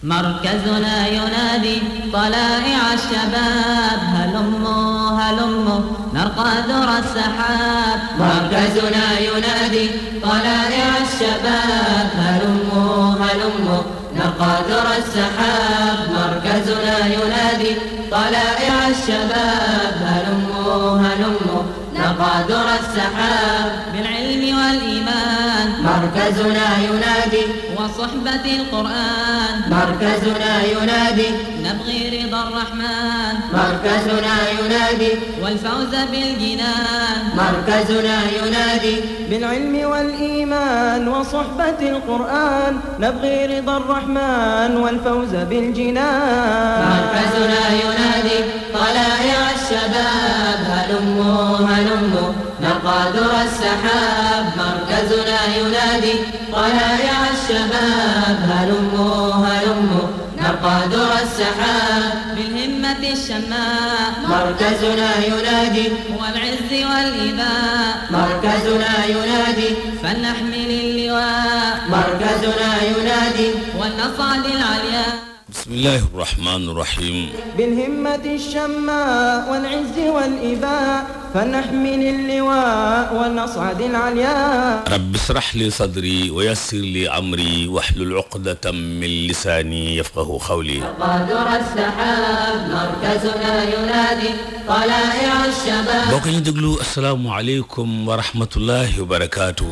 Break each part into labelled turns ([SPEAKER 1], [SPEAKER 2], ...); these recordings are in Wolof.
[SPEAKER 1] مركزنا ينادي طلائع الشباب هلموا هلموا نرقى ذرى السحاب مركزنا ينادي طلائع الشباب هلموا هلموا نرقى ذرى السحاب مركزنا ينادي طلائع الشباب هلموا هلموا نرقى ذرى السحاب بالعلم والإيمان مركزنا ينادي وصحبة القرآن مركزنا ينادي نبغي رضا الرحمن مركزنا ينادي والفوز بالجنان مركزنا ينادي
[SPEAKER 2] بالعلم والإيمان وصحبة القرآن نبغي رضا الرحمن والفوز بالجنان
[SPEAKER 1] مركزنا ينادي طلائع الشباب هلموا هلموا نرقى ذرى السحاب مركزنا ينادي طلائع الشباب هلموا هلموا نرقى ذرى السحاب بالهمة الشماء مركزنا ينادي والعز والإباء مركزنا ينادي فلنحمل اللواء مركزنا ينادي ولنصعد العلياء
[SPEAKER 3] بسم الله الرحمن الرحيم
[SPEAKER 2] بالهمة الشماء والعز والإباء فنحمل اللواء ونصعد العلياء
[SPEAKER 3] رب اشرح لي صدري ويسر لي أمري واحلل عقدة من لساني يفقه قولي
[SPEAKER 1] قدر السحاب مركزنا ينادي طلائع الشباب
[SPEAKER 3] bokk ñu déglu asalaamualeykum wa rahmatullahi wa barakaatu.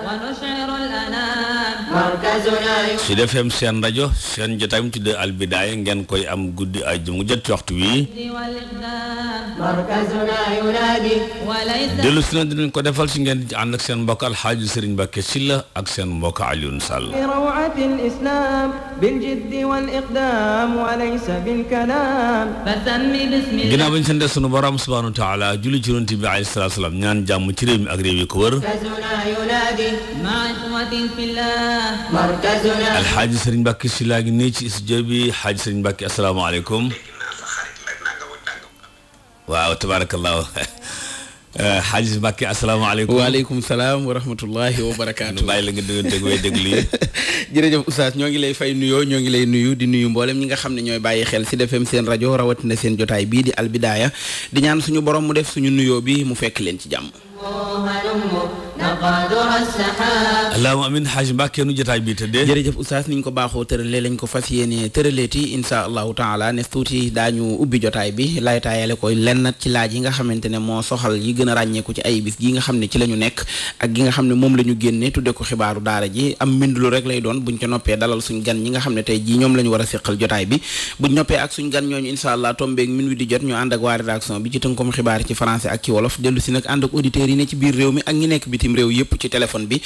[SPEAKER 1] ونشعر الأنام مركزنا
[SPEAKER 3] Sud FM seen rajo seen jotaay mu tuddee Al Bidaaya ngeen koy am guddi àjjuma mu jot ci waxtu wi
[SPEAKER 1] والإقدام مركزنا ينادي وليس
[SPEAKER 3] dellu si na dinañ ko defal si ngeen di ànd ak seen mbokk Alxaaji Sëriñ Mbàkke Sylla ak seen mbokk Alioune Sall.
[SPEAKER 2] بروعة الإسلام بالجد والإقدام وليس بالكلام
[SPEAKER 1] فسمي بسم الله
[SPEAKER 3] ginnaaw bañ sante sunu borom subhaanahu wa taala julli ci Yonent bi alayhi salaatu salaam ñaan jàmm ci réew mi ak réew yi ko wër.
[SPEAKER 1] مركزنا ينادي مع إخوة في الله مركزنا
[SPEAKER 3] Alxaaji Sëriñ Mbàkke Sylla ngi nii ci studio bi Xaaji Sëriñ Mbàkke asalaamaaleykum. waaw tabaarakallaahu Xaaji Mbàkke asalaamaaleykum.
[SPEAKER 4] waaleykum salaam wa rahmatullahi wa barakaatu.
[SPEAKER 3] bàyyi la nga dégg way déglu yi.
[SPEAKER 4] jërëjëf Oustaz ñoo ngi lay fay nuyoo ñoo ngi lay nuyu di nuyu mboolem ñi nga xam ne ñooy bàyyi xel Sud FM seen rajo rawatina seen jotaay bii di Al Bidaaya di ñaan suñu borom mu def suñu nuyoo bi mu fekk leen ci jàmm.
[SPEAKER 3] allahumma amiin Xaaji Mbàkke nu jotaay bii tëddee.
[SPEAKER 4] jërëjëf Oustaz niñ ko baaxoo tëralee lañ ko fas yéene tëraleeti insha allahu taala ne tuuti daañu ubbi jotaay bi laytaayale koy lenn ci laaj yi nga xamante ne moo soxal yi gën a ràññeeku ci ay bis gi nga xam ne ci la ñu nekk ak gi nga xam ne moom la ñu génne tudde ko xibaaru daara ji am mbindulu rek lay doon buñ ko noppee dalal suñ gan ñi nga xam ne tey jii ñoom la ñu war a séqal jotaay bi buñ noppee ak suñ gan ñooñu insha allah tombeeg minuit di jot ñu ànd ak waa rédaction bi ci tënkum xibaar ci français ak ci wolof dellu si nag ànd ak auditeurs yi ne ci biir réew mi ak ñi nekk bitim réew yëpp ci téléphone bi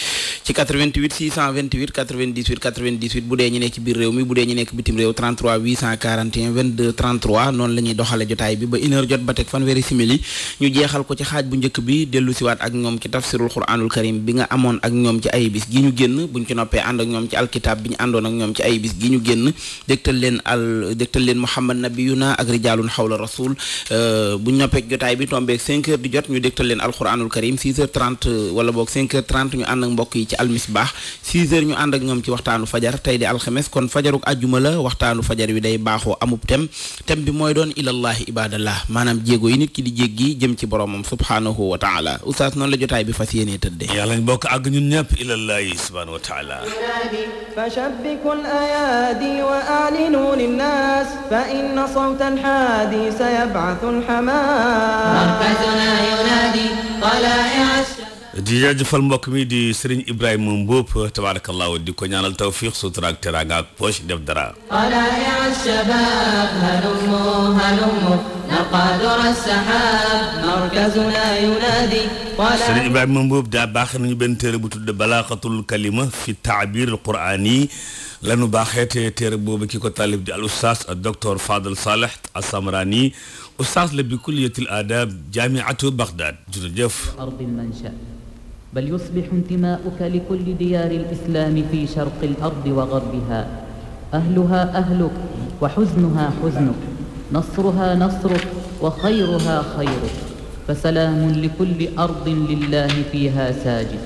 [SPEAKER 4] ci 88 628 98 98 bu dee ñi nekk ci biir réew mi bu dee ñi nekk bitim réew 33 841 22 33 noonu la ñuy doxale jotaay bi ba une heure jot ba teg fanweeri simili ñu jeexal ko ci xaaj bu njëkk bi dellu siwaat ak ñoom ci tafsirul quranul karim bi nga amoon ak ñoom ci ay bis gi ñu génn buñ ci noppee ànd ak ñoom ci alkitab bi ñu àndoon ak ñoom ci ay bis gi ñu génn dégtal leen Muhammad nabiyuna ak rijalun xawla rasul buñ noppee jotaay bi tombeeg 5 heures di jot ñu dégtal leen alquranul karim 6 heures 30 wala boog 5 heures 30 ñu ànd ak mbokk yi ci almisbaax 6 heures ñu ànd ak ñoom ci waxtaanu fajar tey di alxames kon fajaruk àjjuma la waxtaanu fajar wi day baaxoo amub tem bi mooy doon ilallahi ibadallah maanaam jéego yi nit ki di jéggi jëm ci boromam subhanahu wa taala oustaz noonu la jotaay bi fas yéenee tëddee
[SPEAKER 3] yàlla ñu bokk àgg ñun ñëpp ilallahi subhanahu wa taala
[SPEAKER 2] فشبكوا الأيادي وأعلنوا للناس فإن صوت الحادي سيبعث الحماس
[SPEAKER 1] مركزنا ينادي طلائع
[SPEAKER 3] di jaajëfal mbokk mi di Serigne Ibrahima Mboup tabarakallahu di ko ñaanal tawfiq sutura ak teraanga ak poche def dara
[SPEAKER 1] طلائع الشباب هلموا هلموا نقادر السحاب مركزنا ينادي
[SPEAKER 3] Serigne Ibrahima Mboup daa baax nañu benn téere bu tudd balaaxatul kalima fi taabir al qur'ani lanu baaxeete téere boobu ki ko taalif di al oustaz ak docteur Fadel Saleh As-Samrani oustaz la bi kulliyatil adab jaamiatu Baghdad jërëjëf
[SPEAKER 5] أرض المنشأ بل يصبح انتماؤك لكل ديار الإسلام في شرق الأرض وغربها أهلها أهلك وحزنها حزنك نصرها نصرك وخيرها خيرك فسلام لكل أرض لله فيها ساجد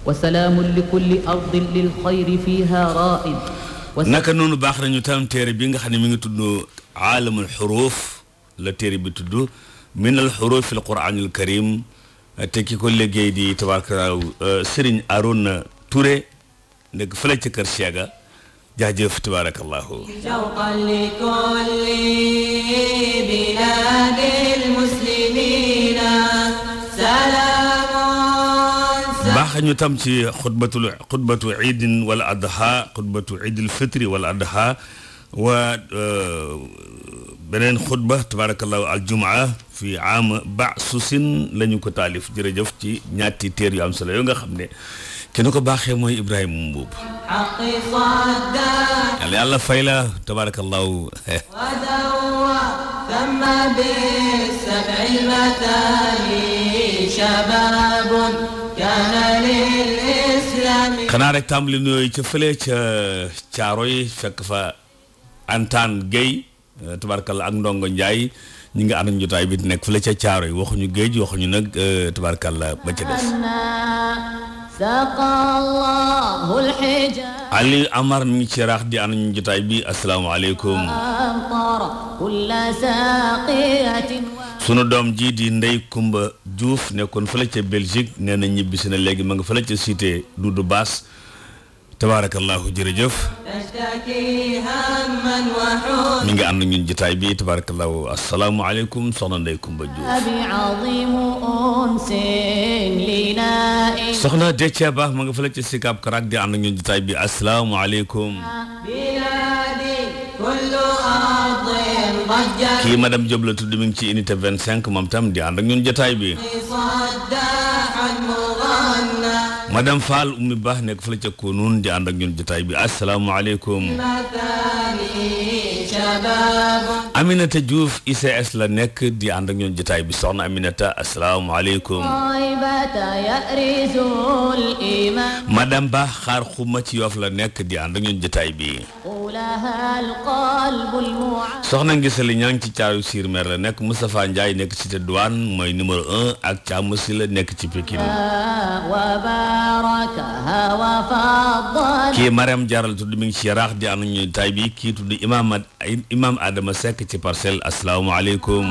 [SPEAKER 5] وسلام لكل أرض للخير فيها رائد
[SPEAKER 3] naka noonu baax nañu tam téere bi nga xam ne mi ngi tudd aalamul xuruuf la téere bi tudd min al xuruuf al quraanil karim te ki ko liggéey di tabaaraka Serigne Arouna Touré nekk fële ca kër Cheikha jaajëf tabaarakallahu
[SPEAKER 1] shawqan li kulli bilaadil muslimiina salaamun
[SPEAKER 3] baax ñu tam ci xutbatu iidin wala adha xutbatu iidil fitri wala adha wa beneen xutba tabaarakallahu aljumaa fi am ba'susin la ñu ko taalif jërëjëf ci ñaati téer yu am solo yoo nga xam ne kenn ko baaxee mooy Ibrahima Mbuub yàlla fay la tabaarakallahu xanaa rek tàmbali nuyooyu ca fële ca Caaroy fekk fa Antaan Guèye tabaarakallah ak Ndongo Njaay ñi nga ànd jotaay bi nekk fële ca Caaroy waxuñu géej waxuñu nag tabaarakallah ba ca des Ali Amar mi ngi ci raax di ànd ñu jotaay bi asalaamaaleykum sunu doom ji di Ndey Kumba Diouf nekkoon fële ca Belgique nee na ñibbisi na léegi ma nga fële ca cité Doudou Bass tabaarakallahu jërëjëf mi ngi ànd ñun jotaay bi tabaarakallahu asalaamaaleykum soxna Ndey Kumba Diouf soxna Déthié Ba ma nga fële ca Sicap Karak di ànd ñun jotaay bi asalaamaaleykum kii madame Diop la tudd mi ngi ci unité 25 moom tam di ànd ak ñun jotaay bi madame Fall Oumy Ba nekk fële ca Kounoune di ànd ak ñun jotaay bi asalaamaaleykum Aminata Diouf ICS la nekk di ànd ak ñun jotaay bi soxna Aminata asalaamaaleykum madame Ba xaar xuma ci Yoff la nekk di ànd ak ñun jotaay bi soxna Ngisali ñaa ngi ci caayu siir mer la nekk Moustapha Ndiaye nekk cité douane mooy numéro 1 ak Thiam si la nekk ci Pikine kii Mariam Diaral tudd mi ngi ci Yaraax di ànd ñu tay bi kii tudd imam Adama Seck ci Parcelles asalaamaaleykum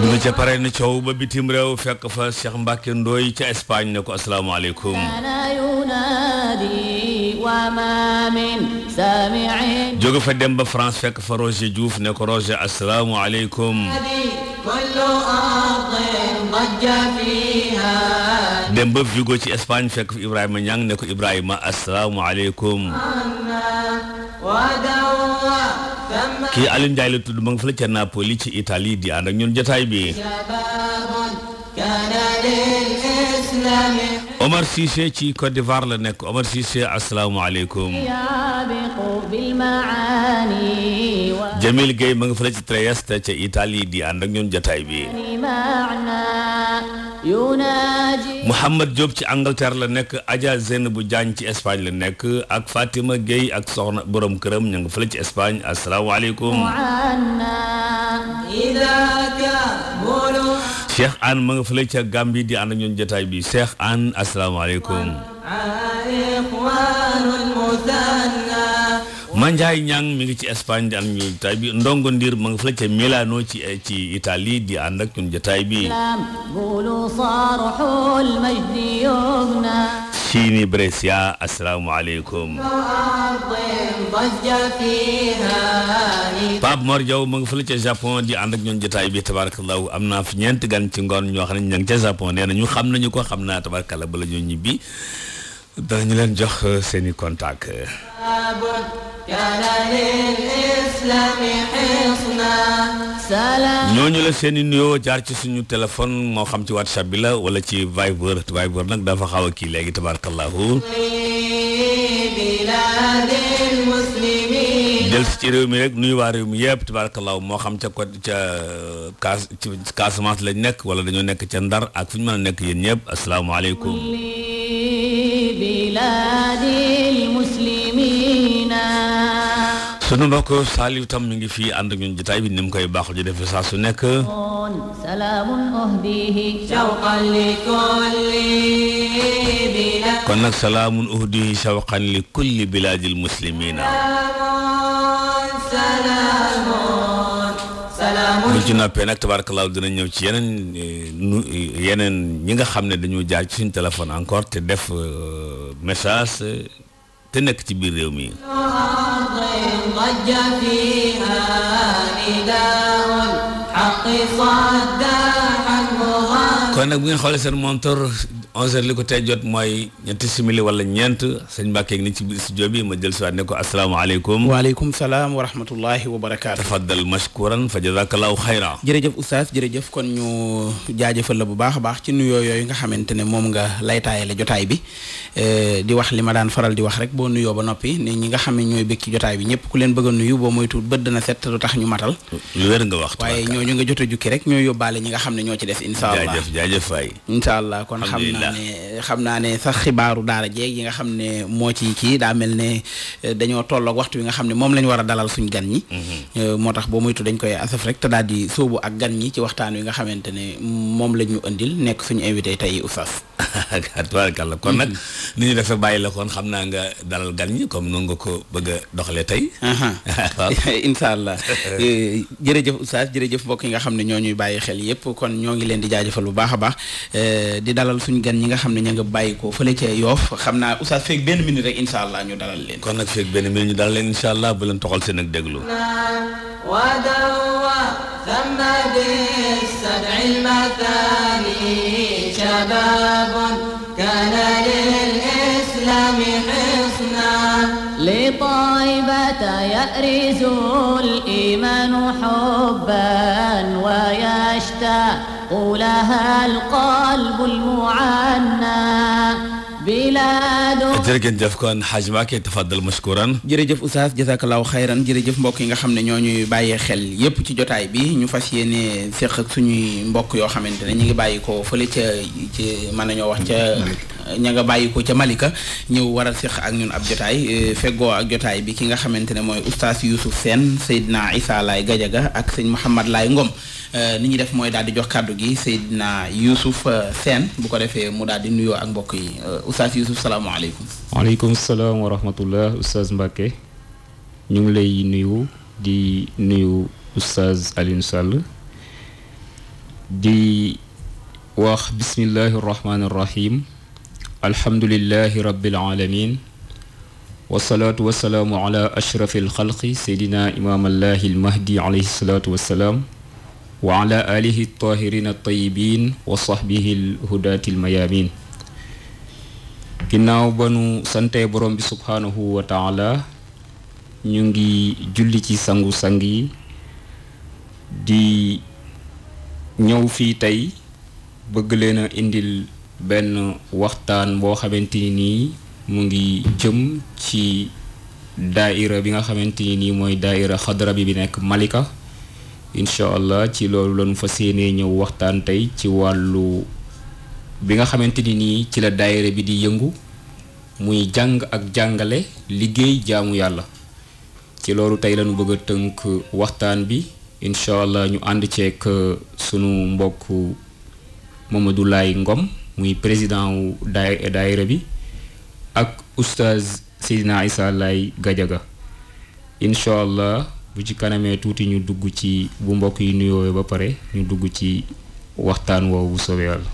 [SPEAKER 3] bu nga ca pare na coow ba bitim réew fekk fa Cheikh Mbacke Ndoy ca Espagne ne ko asalaamaaleykum jóge fa dem ba France fekk fa Roger Diouf ne ko Roger asalaamaaleykum dem ba Vigo ci Espagne fekk fa Ibrahima Niang ne ko Ibrahima asalaamaaleykum kii Aliou Ndiaye la tudd ma nga fa la ca Napoli ci Italie di ànd ak ñun jotaay bi Omar Cissé ci Côte d'Ivoire la nekk Omar Cissé asalaamaaleykum Jamil Gueye ma nga fa la ci Trieste ca Italie di ànd ak ñun jotaay bi Mouhamad Diop ci Angleterre la nekk Adja Zeynabou Diagne ci Espagne la nekk ak Fatima Gueye ak soxna borom këram ña nga fële ci Espagne asalaamaaleykum Cheikh Anne ma nga fële ca Gambie di ànd ak ñun jotaay bi Cheikh Anne asalaamaaleykum Mandiaye Niang mi ngi ci Espagne di ànd ak ñun jotaay bi Ndongo Ndir ma nga fële ca Milano ci Italie di ànd ak ñun jotaay bi Chini Brescia asalaamaaleykum Pape Mor Diaw ma nga fële ca Japon di ànd ak ñun jotaay bi tabarakallahu am naa fi ñeent gan ci ngoon ñoo xam ne ña ngi ca Japon nee na ñu xam nañu ko xam naa tabarakallah bala ñoo ñibbi danañu leen jox seeni contact ñooñu la seeni nuyoo jaar ci suñu téléphone moo xam ci WhatsApp bi la wala ci Viber nag dafa xaw a kii léegi tabarakallahu del si ci réew mi rek nuyu waa réew mi yëpp tabarakallahu moo xam ca côté ca Casamance lañ nekk wala dañoo nekk ca Ndar ak fu ñu mën a nekk yéen ñëpp asalaamaaleykum sunu mbokk Saliou tam mi ngi fii ànd ak ñun jotaay bi ni mu koy baaxul ji defe saa su nekk
[SPEAKER 1] salaamun uhdihi shawqan li kulli
[SPEAKER 3] kon nag salaamun uhdi shawqan li kulli bilaadil muslimina bu ci noppee nag tabarakallah dina ñëw ci yeneen ñi nga xam ne dañu jaar ci suñu téléphone encore te def message te nekk ci biir réew mi kon nag bu ngeen xoolee seen montor 11h li ko tey jot mooy ñetti simili wala ñeent sëñ Mbàkke ni ci biir studio bi ma jël si waat ne ko asalaamaaleykum.
[SPEAKER 4] waaleykum salaam wa rahmatullahi wa barakaatu.
[SPEAKER 3] tafaddal mashkuran fa jazakallahu xayra.
[SPEAKER 4] jërëjëf oustaz jërëjëf kon ñu jaajëfal la bu baax a baax ci nuyoo yooyu nga xamante ne moom nga laytaayale jotaay bi di wax li ma daan faral di wax rek boo nuyoo ba noppi ne ñi nga xam ne ñooy bëgg ci jotaay bi ñëpp ku leen bëgg a nuyu boo moytu bët dana set lu tax ñu matal.
[SPEAKER 3] lu wér nga wax.
[SPEAKER 4] waaye ñooñu nga jot a jukki rek ñoo yóbbaale ñi nga xam ne ñoo ci des. incha allah
[SPEAKER 3] jaajëf waay.
[SPEAKER 4] incha allah kon xam naa ne sax xibaaru daara jeeg yi nga xam ne moo ci kii daa mel ne dañoo tolloog waxtu wi nga xam ne moom lañ war a dalal suñ gan ñi moo tax boo moytu dañ koy asaf rek te daal di sóobu ak gan ñi ci waxtaan wi nga xamante ne moom la ñu indil nekk suñu invité tey oustaz.
[SPEAKER 3] tubaarkàlla kon nag ni ñu defee bàyyi la kon xam naa nga dalal gan ñi comme noonu nga ko bëgg a doxalee tey.
[SPEAKER 4] waaw incha allah jërëjëf oustaz jërëjëf mbokk yi nga xam ne ñoo ñuy bàyyi xel yëpp kon ñoo ngi leen di jaajëfal bu baax a baax di dalal suñ gan ñi nga xam ne ña nga bàyyi ko fële ca Yoof xam naa oustaz feeg benn minute rek incha allah ñu dalal leen.
[SPEAKER 3] kon nag feeg benn minute ñu dalal leen incha allah bu leen toxal seen ak déglu.
[SPEAKER 5] لطيبة يأرز الإيمان حبا ويشتاق لها القلب المعنى
[SPEAKER 3] jërëjëf kon Hadj Mbacké tafaddal mashkuran.
[SPEAKER 4] jërëjëf oustaz jazakallahu xayran jërëjëf mbokk yi nga xam ne ñoo ñuy bàyyee xel yépp ci jotaay bi ñu fas yéene seq ak suñuy mbokk yoo xamante ne ñu ngi bàyyi ko fële ca ci mën nañoo wax ca ña nga bàyyi ko ca Malika ñëw war a seq ak ñun ab jotaay feggoo ak jotaay bi ki nga xamante ne mooy oustaz Youssouf Sène Seydina Issa Laye Gadiaga ak sëñ Mouhamad Laye Ngom ni ñuy def mooy daal di jox kàddu gi Seydina Youssouf Sène bu ko defee mu daal di nuyoo ak mbokk yi oustaz Youssouf salaamaaleykum.
[SPEAKER 6] waaleykum salaam wa rahmatullah oustaz Mbacké ñu ngi lay nuyu di nuyu oustaz Alioune Sall di wax bismillahi rahmaani rahim alhamdulillahi rabbil alamin wasalaatu wasalaamu ala ashrafi alxalqi seydina imaam allahi almahdi alayhi salaatu wasalaam wa ala alihi tahirina altayibin wa sahbihi alhudaati almayamin ginnaaw ba nu sante borom bi subhaanahu wa taala ñu ngi julli ci sangu-sang yi di ñëw fii tey bëgg leen a indil benn waxtaan boo xamante ni nii mu ngi jëm ci daaira bi nga xamante ni nii mooy daaira xadra bi nekk Malika incha allah ci loolu lañu fas yéenee ñëw waxtaan tey ci wàllu bi nga xamante ni nii ci la daayira bi di yëngu muy jàng ak jàngale liggéey jaamu yàlla ci loolu tey lañu bëgg a tënk waxtaan bi incha allah ñu ànd ceeg sunu mbokk Mamadou Laye Ngom muy président wu daayira bi ak oustaz Seydina Issa Laye Gadiaga incha allah bu ci kanamee tuuti ñu dugg ci bu mbokk yi nuyoo ba pare ñu dugg ci waxtaan woowu bu soobee yàlla.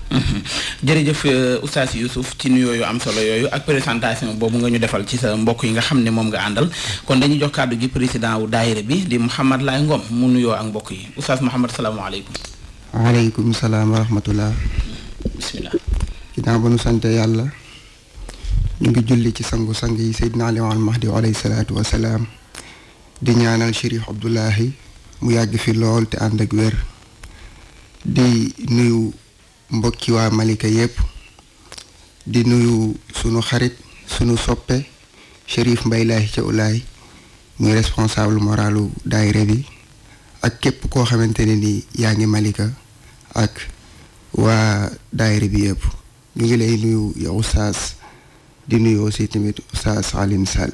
[SPEAKER 4] jërëjëf oustaz Youssouf ci nuyoo yu am solo yooyu ak présentation boobu nga ñu defal ci sa mbokk yi nga xam ne moom nga àndal kon dañuy jox kàddu gi président wu daayira bi di Mouhamad Laye Ngom mu nuyoo ak mbokk yi oustaz Mouhamad salaamaaleykum.
[SPEAKER 7] waaleykum salaam wa rahmatullah.
[SPEAKER 4] bismillah.
[SPEAKER 7] ginnaaw ba nu sante yàlla ñu ngi julli ci sangu-sang yi Seydina Ali al Mahdi alayhi salaatu wa salaam di ñaanal Chérif Abdoulahi mu yàgg fi lool te ànd ak wér. di nuyu mbokki waa Malika yépp di nuyu sunu xarit sunu soppe Chérif Mbaye Laye ca Ulaay muy responsable moralu daayira bi ak képp koo xamante ne ni yaa ngi Malika ak waa daayira bi yépp ñu ngi lay nuyu yow Oustaz di nuyu aussi tamit Oustaz Alioune Sall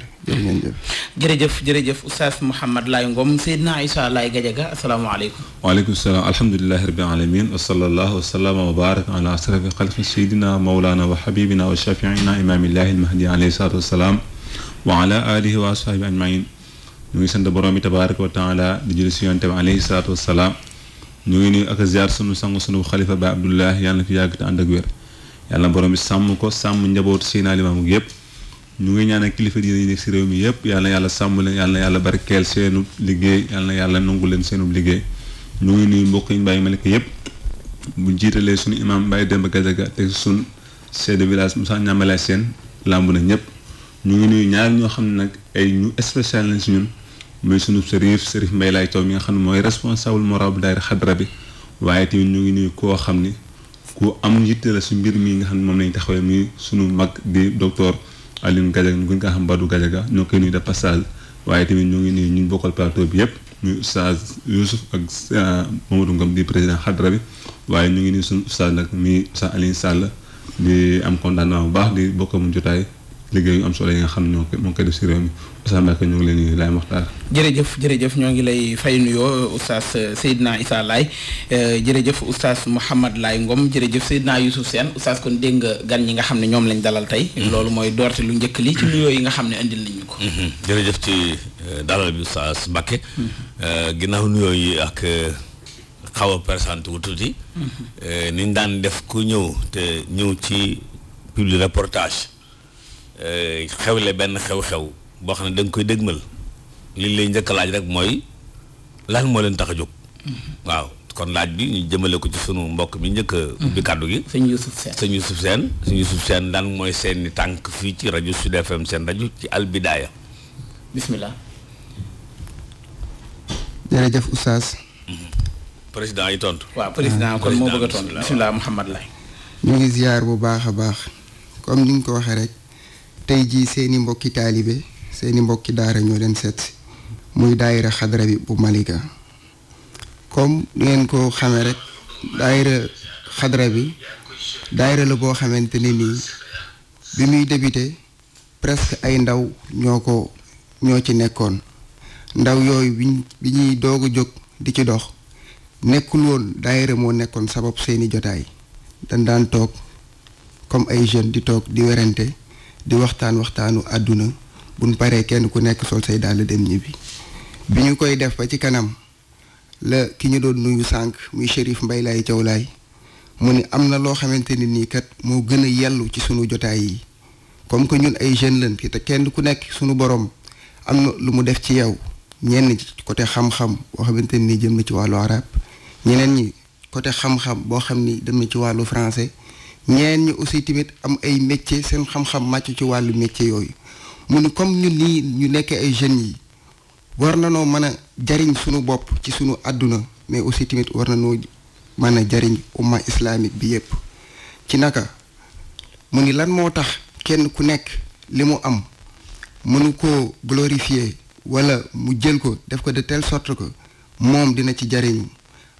[SPEAKER 4] jërëjëf Oustaz Mouhamed Laye Ngom Seydina Issa Laye Gadiaga asalaamaaleykum.
[SPEAKER 8] waaleykum salaam alhamdulilahi rabbil alamin wa sallallahu wa sallama wa baraka ala asrafi xalqi sayidina mawlana wa habibina wa shafiina imamillahi almahdi alayhi salatu wasalaam wa ala alihi wa ashabi ajmain ñu ngi sant borom bi tabaraka wa taala di julli si yonte bi alayhi salatu wasalaam ñu ngi nuyu ak ziar sunu sang sunu xalifa ba Abdullah yàlla na fi yàgg te ànd ak wér yàlla borom bi sàmm ko sàmm njabootu Seydina Limaamu yëpp ñu ngi ñaanal kilifa diine yi nekk si réew mi yëpp yàlla na yàlla sàmm leen yàlla na yàlla barkeel seenu liggéey yàlla na yàlla nangu leen seenu liggéey ñu ngi nuyu mbokk yi ñu bàyyi malika yëpp bu jiitalee suñu imam Baye Demba Gadiaga te suñ chef de village Moussa Ñamalaay Seen làmb na ñëpp ñu ngi nuyu ñaar ñoo xam ne nag ay ñu spécial lañ si ñun muy sunu Serif Mbaye Laay Taw mi nga xam ne mooy responsable moral bu daayira xadra bi waaye tamit ñu ngi nuyu koo xam ni ku am yitte la su mbir mi nga xam ne moom lañ taxawee muy sunu mag di docteur Alioune Gadiaga ñu gën kaa xam Badou Gadiaga ñoo koy nuyu de passage waaye tamit ñu ngi nuyu ñu bokkal plateau bi yëpp muy Oustaz Youssouf ak Mamadou Ngom di président xadra bi waaye ñu ngi nuyu sunu Oustaz nag muy Oustaz Alioune Sall di am contentement bu baax di bokk mu jotaay liggéey yu am solo yi nga xam ne moo ngi koy def si réew mi Oustaz Mbacke ñu ngi leen di laay waxtaan.
[SPEAKER 4] jërëjëf ñoo ngi lay fay nuyoo Oustaz Seydina Issa Laye jërëjëf Oustaz Mouhamed Laye Ngom jërëjëf Seydina Youssouf Sène Oustaz kon dégg nga gan ñi nga xam ne ñoom lañ dalal tey. loolu mooy doorte lu njëkk li ci nuyoo yi nga xam ne indil nañ ñu ko.
[SPEAKER 3] jërëjëf ci dalal bi Oustaz Mbacke. ginnaaw nuyoo yi ak xaw a présenté wu tuuti. niñ daan def ku ñëw te ñëw ci public reportage. xewle benn xew-xew boo xam ne da nga koy dégmal li lay njëkk laaj rek mooy lan moo leen tax a jóg. waaw kon laaj bi ñu jëmale ko ci sunu mbokk mi njëkk a ubbi kàddu gi.
[SPEAKER 4] sëñ Youssouf
[SPEAKER 3] Sène daan mooy seeni tànk fii ci rajo Sud FM seen rajo ci Albidaaya.
[SPEAKER 4] bismillah.
[SPEAKER 7] jërëjëf Oustaz.
[SPEAKER 3] président yi tontu.
[SPEAKER 4] waaw président kon moo bëgg a tontu bismillah Mouhamed Laye.
[SPEAKER 7] ñu ngi ziar bu baax a baax comme ni nga ko waxee rek. tey jii seeni mbokki taalibe seeni mbokki daara ñoo leen seet si muy daayira xadra bi bu Malika comme ngeen ko xamee rek daayira xadra bi daayira la boo xamante ne nii bi muy débuté presque ay ndaw ñoo ci nekkoon ndaw yooyu bi ñuy doog a jóg di ci dox nekkul woon daayira moo nekkoon sabab seeni jotaay dañ daan toog comme ay jeunes di toog di werante di waxtaanu àdduna buñ paree kenn ku nekk sol say dàll dem ñibbi bi ñu koy def ba ci kanam la ki ñu doon nuyu sànq muy Chérif Mbaye Laye Thiaw Laye mu ni am na loo xamante ni nii kat moo gën a yellu ci sunu jotaay yi comme que ñun ay jeunes lañ te kenn ku nekk sunu borom am na lu mu def ci yow ñenn ci côté xam-xam boo xamante ni jëm na ci wàllu arab ñeneen ñi côté xam-xam boo xam ni dem na ci wàllu français. ñeen ñi aussi tamit am ay métier seen xam-xam màcc ci wàllu métier yooyu mu ni comme ñun nii ñu nekkee ay jeunes yi war na noo mën a jariñ suñu bopp ci suñu àdduna mais aussi tamit war na noo mën a jariñ umma islamique bi yépp ci naka mu ni lan moo tax kenn ku nekk li mu am mënu koo glorifier wala mu jël ko def ko de telle sorte que moom dina ci jariñu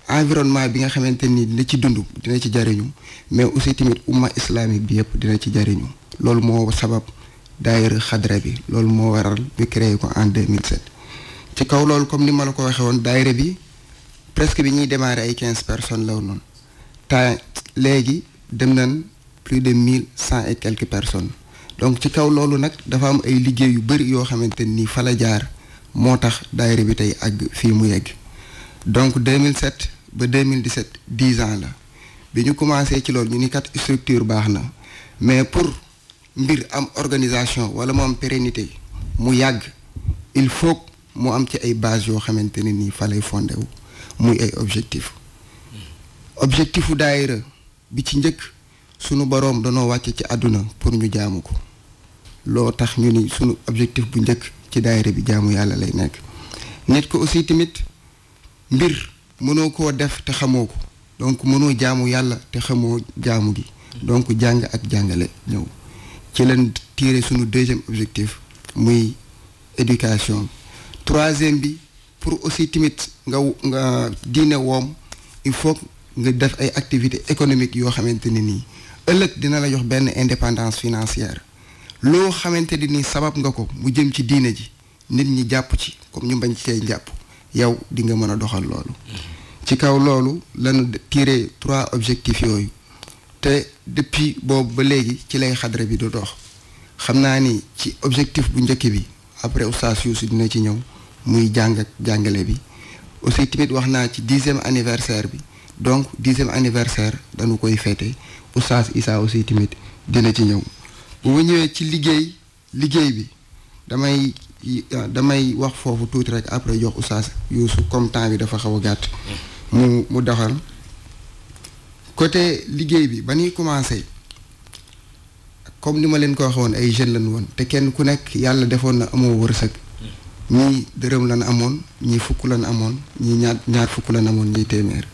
[SPEAKER 7] environnement bi nga xamante ni dina ci dund dina ci jariñu mais aussi tamit umma islamique bi yëpp dina ci jariñu loolu moo sabab daayira xadra bi loolu moo waral ñu créé ko en 2007 ci kaw loolu comme ni ma la ko waxee woon daayira bi presque bi ñuy démarrer ay 15 personnes la noonu temps léegi dem nañ plus de 1100 et quelques personnes donc ci kaw loolu nag dafa am ay liggéey yu bëri yoo xamante ni fa la jaar moo tax daayira bi tey àgg fii mu yegg donc 2007 ba 2017 10 ans la bi ñu commencé ci loolu ñu ni kat structure baax na mais pour mbir am organisation wala mu am pérennité mu yàgg il faut mu am ci ay base yoo xamante ne nii fa lay fondé wu muy ay objectifu daayira bi ci njëkk sunu boroom danoo wàcce ci àdduna pour ñu jaamu ko loo tax ñu ni sunu objectif bu njëkk ci daayira bi jaamu yàlla lay nekk nit ko aussi tamit mbir mënoo koo def te xamoo ko donc mënoo jaamu yàlla te xamoo jaamu gi donc jàng ak jàngale ñëw ci leen tirer sunu deuxième objectif muy éducation troisième bi pour aussi tamit nga diine woom il faut nga def ay activités économiques yoo xamante ne nii ëllëg dina la jox benn indépendance financière loo xamante ni sabab nga ko mu jëm ci diine ji nit ñi jàpp ci comme ñu bañ ci cay jàpp yow di nga mën a doxal loolu ci kaw loolu lañu tiré 3 objectifs yooyu te depuis boobu ba léegi ci lay xadra bi du dox xam naa ni ci objectif bu njëkk bi après oustaz Youssou dina ci ñëw muy jàng ak jàngale bi aussi tamit wax naa ci 10e anniversaire bi donc 10e anniversaire dañu koy fêter oustaz Issa aussi tamit dina ci ñëw bu ma ñëwee ci liggéey bi damay wax foofu tuuti rek après jox oustaz Youssou comme temps bi dafa xaw a gàtt mu doxal côté liggéey bi ba ñuy commencé comme ni ma leen ko waxoon ay jeunes lañu woon te kenn ku nekk yàlla defoon na amoo wërsëg ñii dërëm lan amoon ñii fukk lan amoon ñii ñaar fukk lan amoon ñii téeméer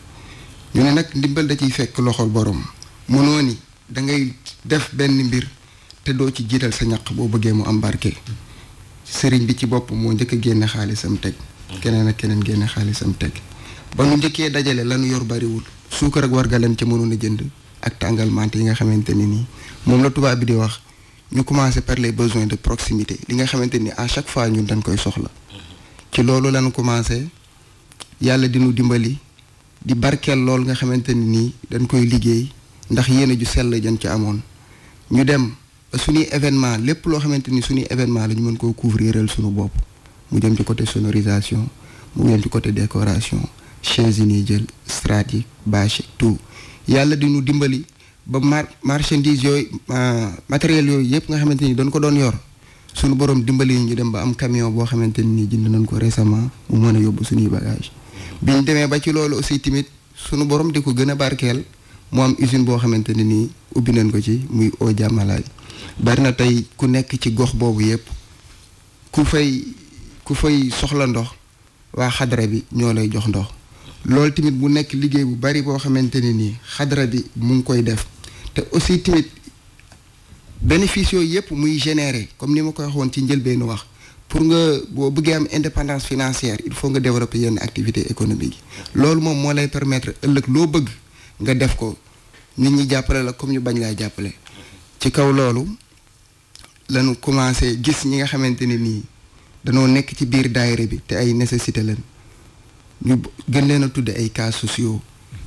[SPEAKER 7] ñu ne nag ndimbal da ciy fekk loxol borom mënoo ni da ngay def benn mbir te doo ci jiital sa ñaq boo bëggee mu am barke sëriñ bi ci bopp moo njëkk a génne xaalisam teg keneen ak keneen génne xaalisam teg ba nu njëkkee dajale lanu yor bariwul suukar ak warga leen ca mënoon a jënd ak tàngal mante yi nga xamante ni nii moom la tubaab bi di wax ñu commencé par les besoins de proximité li nga xamante ni à chaque fois ñun dañ koy soxla ci loolu lañu commencé yàlla di nu dimbali di barkeel loolu nga xamante ni nii dañ koy liggéey ndax yéene ju sell jan ci amoon ñu dem ba suñuy événement lépp loo xamante ni suñuy événement la ñu mën koo couvriral suñu bopp mu jëm ci côté sonorisation mu jëm ci côté décoration chaise yi ñuy jël strate yi bâche tout yàlla di nu dimbali ba marchandise yooyu matériel yooyu yëpp nga xamante ni dañ ko doon yor suñu borom dimbali ñu dem ba am camion boo xamante ni jënd nañ ko récemment mu mën a yóbbu suñuy bagage bi ñu demee ba ci loolu aussi tamit suñu borom di ko gën a barkeel mu am usine boo xamante ne nii ubbi nañ ko ci muy eau jàmmalaay bari na tey ku nekk ci gox boobu yëpp ku fay soxla ndox waa xadra bi ñoo lay jox ndox loolu tamit bu nekk liggéey bu bari boo xamante ne nii xadra bi mu ngi koy def te aussi tamit bénéfice yooyu yëpp muy générer comme ni ma koy waxoon ci njëlbeenu wax pour nga boo bëggee am indépendance financière il faut nga développer yenn activité économique yi loolu moom moo lay permettre ëllëg loo bëgg nga def ko nit ñi jàppale la comme ñu bañ laa jàppale ci kaw loolu lañu commencé gis ñi nga xamante ne nii danoo nekk ci biir daayira bi te ay nécessité leen ñu gën leen a tudde ay cas sociaux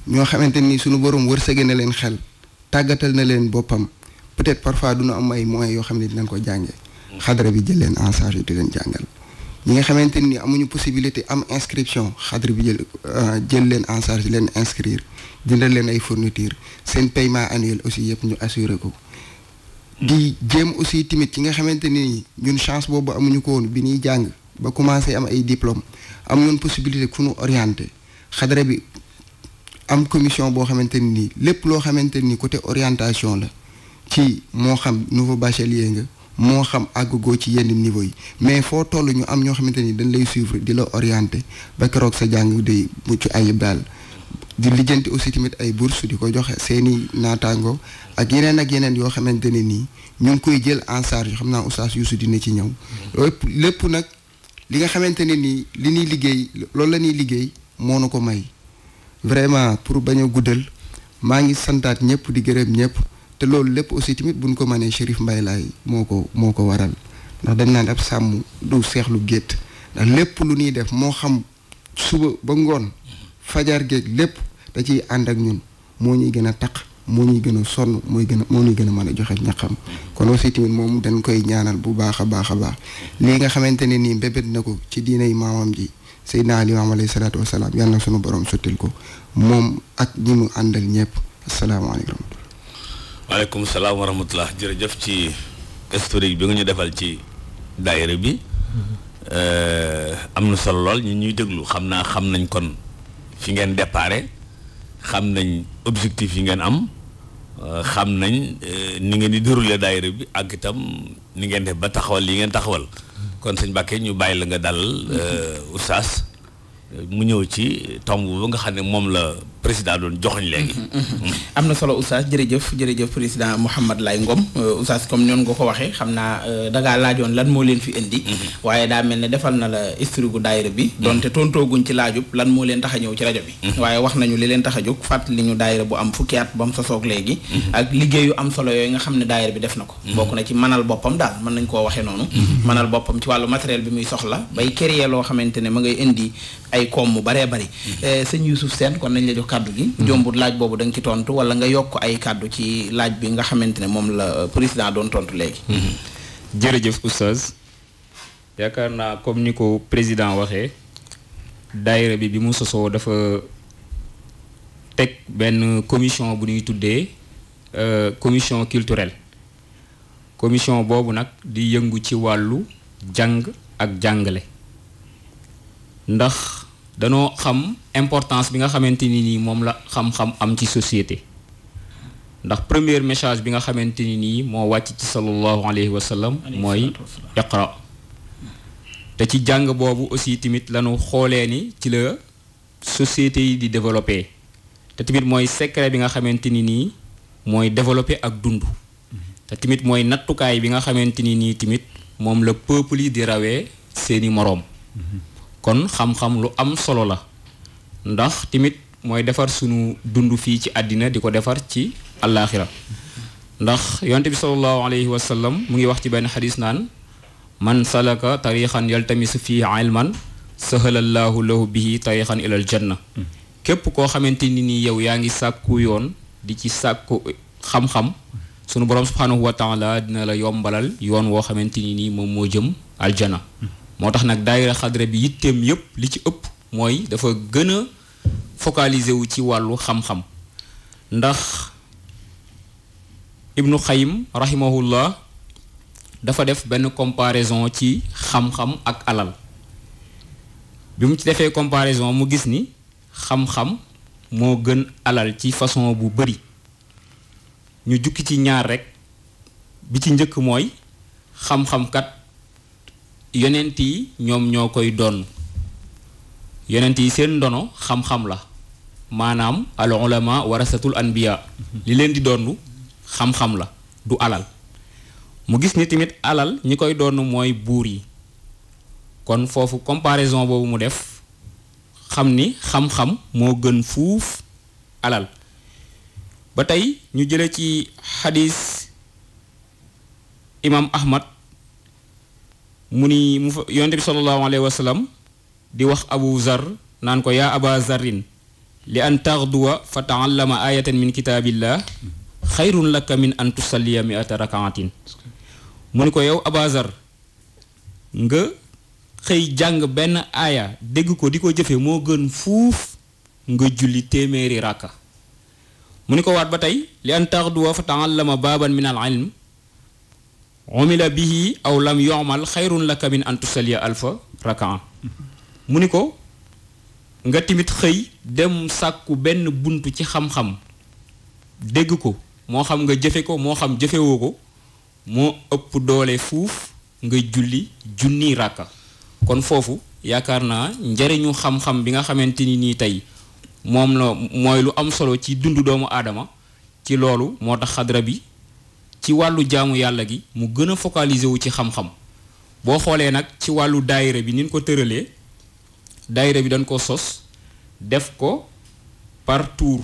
[SPEAKER 7] ñoo xamante ni suñu borom wërsëge na leen xel tàggatal na leen boppam peut-être parfois du ñu am ay moyens yoo xam ne dinañ ko jànge xadra bi jël leen en charge di leen jàngal ñi nga xamante ni amuñu possibilité am inscription xadra bi jël leen en charge leen inscrire jëndal leen ay fourniture seen paiement annuel aussi yëpp ñu assuré ko di jéem aussi timit ci nga xamante ni ñun chance boobu amuñu ko woon bi ñuy jàng ba commencé am ay diplôme amuñu possibilité ku ñu orienté xadra bi am commission boo xamante ni lépp loo xamante ni côté orientation la ci moo xam nouveau bachelier nga moo xam àggugoo ci yenn niveau yi mais foo toll ñu am ñoo xamante ni dañ lay suivre di la orienté ba keroog sa jàng day mucc ayib daal di lijjanti aussi tamit ay bourse di ko joxe seeni naataango ak yeneen yoo xamante ne nii ñu ngi koy jël en charge xam naa oustaz Youssou dina ci ñëw lépp nag li nga xamante ne nii li ñuy liggéey loolu la ñuy liggéey moo na ko may vraiment pour bañ a guddal maa ngi santaat ñëpp di gërëm ñëpp te loolu lépp aussi tamit buñ ko mënee Chérif Mbaye Laye moo ko waral ndax dañ naan ab sàmm du seexlu gétt ndax lépp lu ñuy def moo xam suba ba ngoon fajar géeg lépp da ciy ànd ak ñun moo ñuy gën a taq moo ñuy gën a sonn moo ñuy gën a mën a joxe ñaxam kon aussi tamit moom dañ koy ñaanal bu baax a baax lii nga xamante ne nii mbébét na ko ci diinay maamam ji Seydina Limaamu alayhi salaatu wasalaam yàlla na sunu borom sottil ko moom ak ñi mu àndal ñëpp asalaamaaleykum.
[SPEAKER 3] waaleykum salaam wa rahmatulah jërëjëf ci historique bi nga ñu defal ci daayira bi am na solo lool ñuy déglu xam nañ kon fi ngeen déparé xam nañ objectif yi ngeen am xam nañ ni ngeen di dérouler daayira bi ak itam ni ngeen def ba taxawal li ngeen taxawal kon sëñ Mbàkke ñu bàyyi la nga dalal oustaz mu ñëw ci tomb ba nga xam ne moom la président doon joxoñ léegi.
[SPEAKER 4] am na solo oustaz jërëjëf président Mouhamed Lay Ngom oustaz comme noonu nga ko waxee xam naa dangaa laajoon lan moo leen fi indi. waaye daa mel ne defal na la historique gu daayira bi. donte tontooguñ ci laajub lan moo leen tax a ñëw ci rajo bi. waaye wax nañu li leen tax a jóg fàttali ñu daayira bu am fukki at ba mu sosoog léegi. ak liggéeyu am solo yooyu nga xam ne daayira bi def na ko. bokk na ci manal boppam daal mën nañ koo waxee noonu. manal boppam ci wàllu matériel bi muy soxla bay créer loo xamante ne ma ngay indi ay koom mu baree bari. sëñ Youssouf Sène kon nañ la jox kàddu gi. jombut laaj boobu da nga ci tontu wala nga yokk ay kàddu ci laaj bi nga xamante ne moom la président doon tontu léegi.
[SPEAKER 6] jërëjëf oustaz yaakaar naa comme ni ko président waxee daayira bi mu sosoo dafa teg benn commission bu ñuy tuddee commission culturelle commission boobu nag di yëngu ci wàllu jàng ak jàngale ndax danoo xam importance bi nga xamante ni nii moom la xam-xam am ci société ndax premier message bi nga xamante ni nii moo wàcc ci sallallahu alayhi wa sallam mooy iqra te ci jàng boobu aussi tamit lañu xoolee ni ci la société yi di développé te tamit mooy secret bi nga xamante ni nii mooy développé ak dund te tamit mooy nattukaay bi nga xamante ni nii tamit moom la peuple yi di rawee seeni moroom kon xam-xam lu am solo la ndax tamit mooy defar sunu dund fii ci àddina di ko defar ci àllaaxira ndax yonte bi sallallahu alayhi wa sallam mu ngi wax ci benn xadis naan man salaka tarixan yaltamisu fii ilman sahalallahu lahu bihi tarixan ilal janna képp koo xamante ni nii yow yaa ngi sàkku yoon di ci sàkku xam-xam sunu borom subhanahu wa taala dina la yombalal yoon woo xamante ni nii moom moo jëm aljana moo tax nag daayira xadra bi yitteem yépp li ci ëpp mooy dafa gën a focaliser wu ci wàllu xam-xam ndax ibnu xayim rahimahullah dafa def benn comparaison ci xam-xam ak alal bi mu ci defee comparaison mu gis ni xam-xam moo gën alal ci façon bu bari ñu jukki ci ñaar rekk bi ci njëkk mooy xam-xam kat yonent yi ñoom ñoo koy donn yonent yi seen ndono xam-xam la maanaam al ulama warasatul anbiya li leen di donn xam-xam la du alal mu gis ni tamit alal ñi koy donn mooy buur yi kon foofu comparaison boobu mu def xam ni xam-xam moo gën fuuf alal ba tey ñu jële ci xadis imam ahmad mu ni mu fa yonte bi sallallahu alayhi wa sallam di wax abu zar naan ko yaa aba zarrin li an taxduwa fa taallama ayatan min kitaabillah xayrun laka min an tusalliya mi'ata rakaatin mu ni ko yow aba zar nga xëy jàng benn aaya dégg ko di ko jëfe moo gën fuuf nga julli téeméeri ràkka mu ni ko waat ba tey li an taxduwa fa taallama baaban min al ilm umila bihi aw lam yomal xayrun laka min an tusalliya alfa rakaa mu ni ko nga timit xëy dem sàkku benn buntu ci xam-xam dégg ko moo xam nga jëfe ko moo xam jëfewoo ko moo ëpp doole fuuf nga julli junni ràkka kon foofu yaakaar naa njariñu xam-xam bi nga xamante ni nii tey moom la mooy lu am solo ci dundu doomu aadama ci loolu moo tax xadra bi ci wàllu jaamu yàlla gi mu gën a focaliser wu ci xam-xam boo xoolee nag ci wàllu daayira bi ni ko tëralee daayira bi dañ ko sos def ko par tour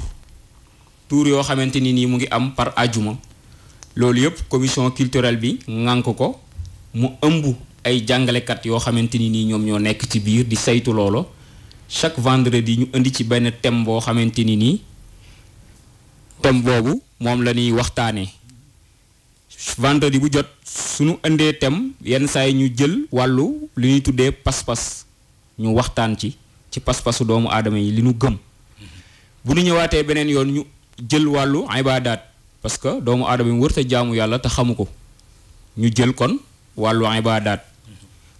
[SPEAKER 6] yoo xamante ni nii mu ngi am par ajuma loolu yëpp commission culturelle bi ŋànk ko mu ëmb ay jàngalekat yoo xamante ni nii ñoom ñoo nekk ci biir di saytu loolo chaque vendredi ñu indi ci benn thème boo xamante ni nii thème boobu moom la ñuy waxtaanee vendredi bu jot suñu indee thème yenn saa yi ñu jël wàllu li ñuy tuddee pas-pas ñu waxtaan ci pas-pasu doomu aadama yi li ñu gëm bu ñu ñëwaatee beneen yoon ñu jël wàllu ibaadaat parce que doomu aadama yi wërta jaamu yàlla te xamu ko ñu jël kon wàllu ibaadaat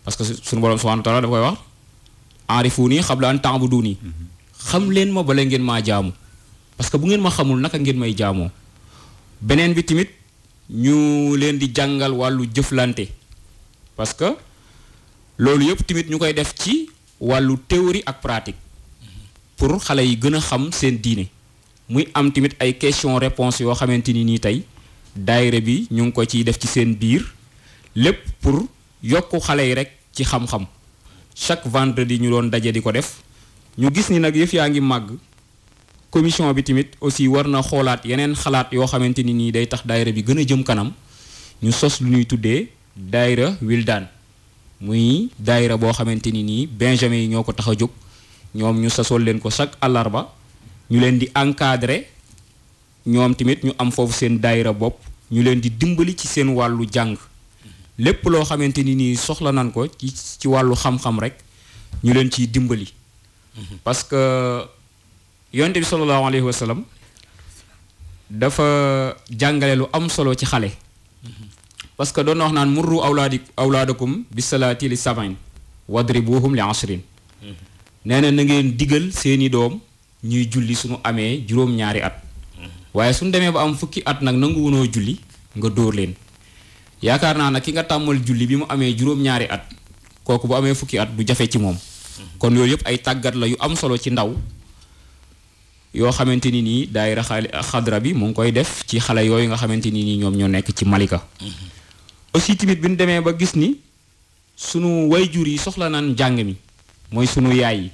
[SPEAKER 6] parce que suñu borom subhanahu wa ta'ala dafa koy wax arifuni qabla an ta'buduni xam leen ma bala ngeen maa jaamu parce que bu ngeen ma xamul naka ngeen may jaamoo beneen bi tamit ñu leen di jàngal wàllu jëflante parce que loolu yëpp tamit ñu koy def ci wàllu théorie ak pratique pour xale yi gën a xam seen diine muy am tamit ay question réponse yoo xamante ni nii tey daayira bi ñu ngi ko ciy def ci seen biir lépp pour yokku xale yi rek ci xam-xam chaque vendredi ñu doon daje di ko def ñu gis ni nag yëf yaa ngi màgg commission bi tamit aussi war na xoolaat yeneen xalaat yoo xamante ni nii day tax daayira bi gën a jëm kanam ñu sos lu ñuy tuddee daayira Wildaan muy daayira boo xamante ni nii benjamin yi ñoo ko tax a jóg ñoom ñu sasool leen ko chaque àllarba ñu leen di encadrer ñoom tamit ñu am foofu seen daayira bopp ñu leen di dimbali ci seen wàllu jàng lépp loo xamante ni nii soxla nan ko ci wàllu xam-xam rek ñu leen ciy dimbali parce que yonent bi sallallahu alayhi wa sallam dafa jàngale lu am solo ci xale parce que doon wax naan murru awlaadakum bi salaati li sabain wadribuhum li ashrin nee na na ngeen digal seeni doom ñuy julli suñu amee juróom-ñaari at waaye suñu demee ba am fukki at nag nangu wunoo julli nga dóor leen yaakaar naa nag ki nga tàmmal julli bi mu amee juróom-ñaari at kooku bu amee fukki at du jafe ci moom kon yooyu yëpp ay tàggat la yu am solo ci ndaw yoo xamante ni nii daayira xadra bi mu ngi koy def ci xale yooyu nga xamante ni nii ñoom ñoo nekk ci Malika aussi tamit bi ñu demee ba gis ni sunu wayjur yi soxla naan njàng mi mooy sunu yaay yi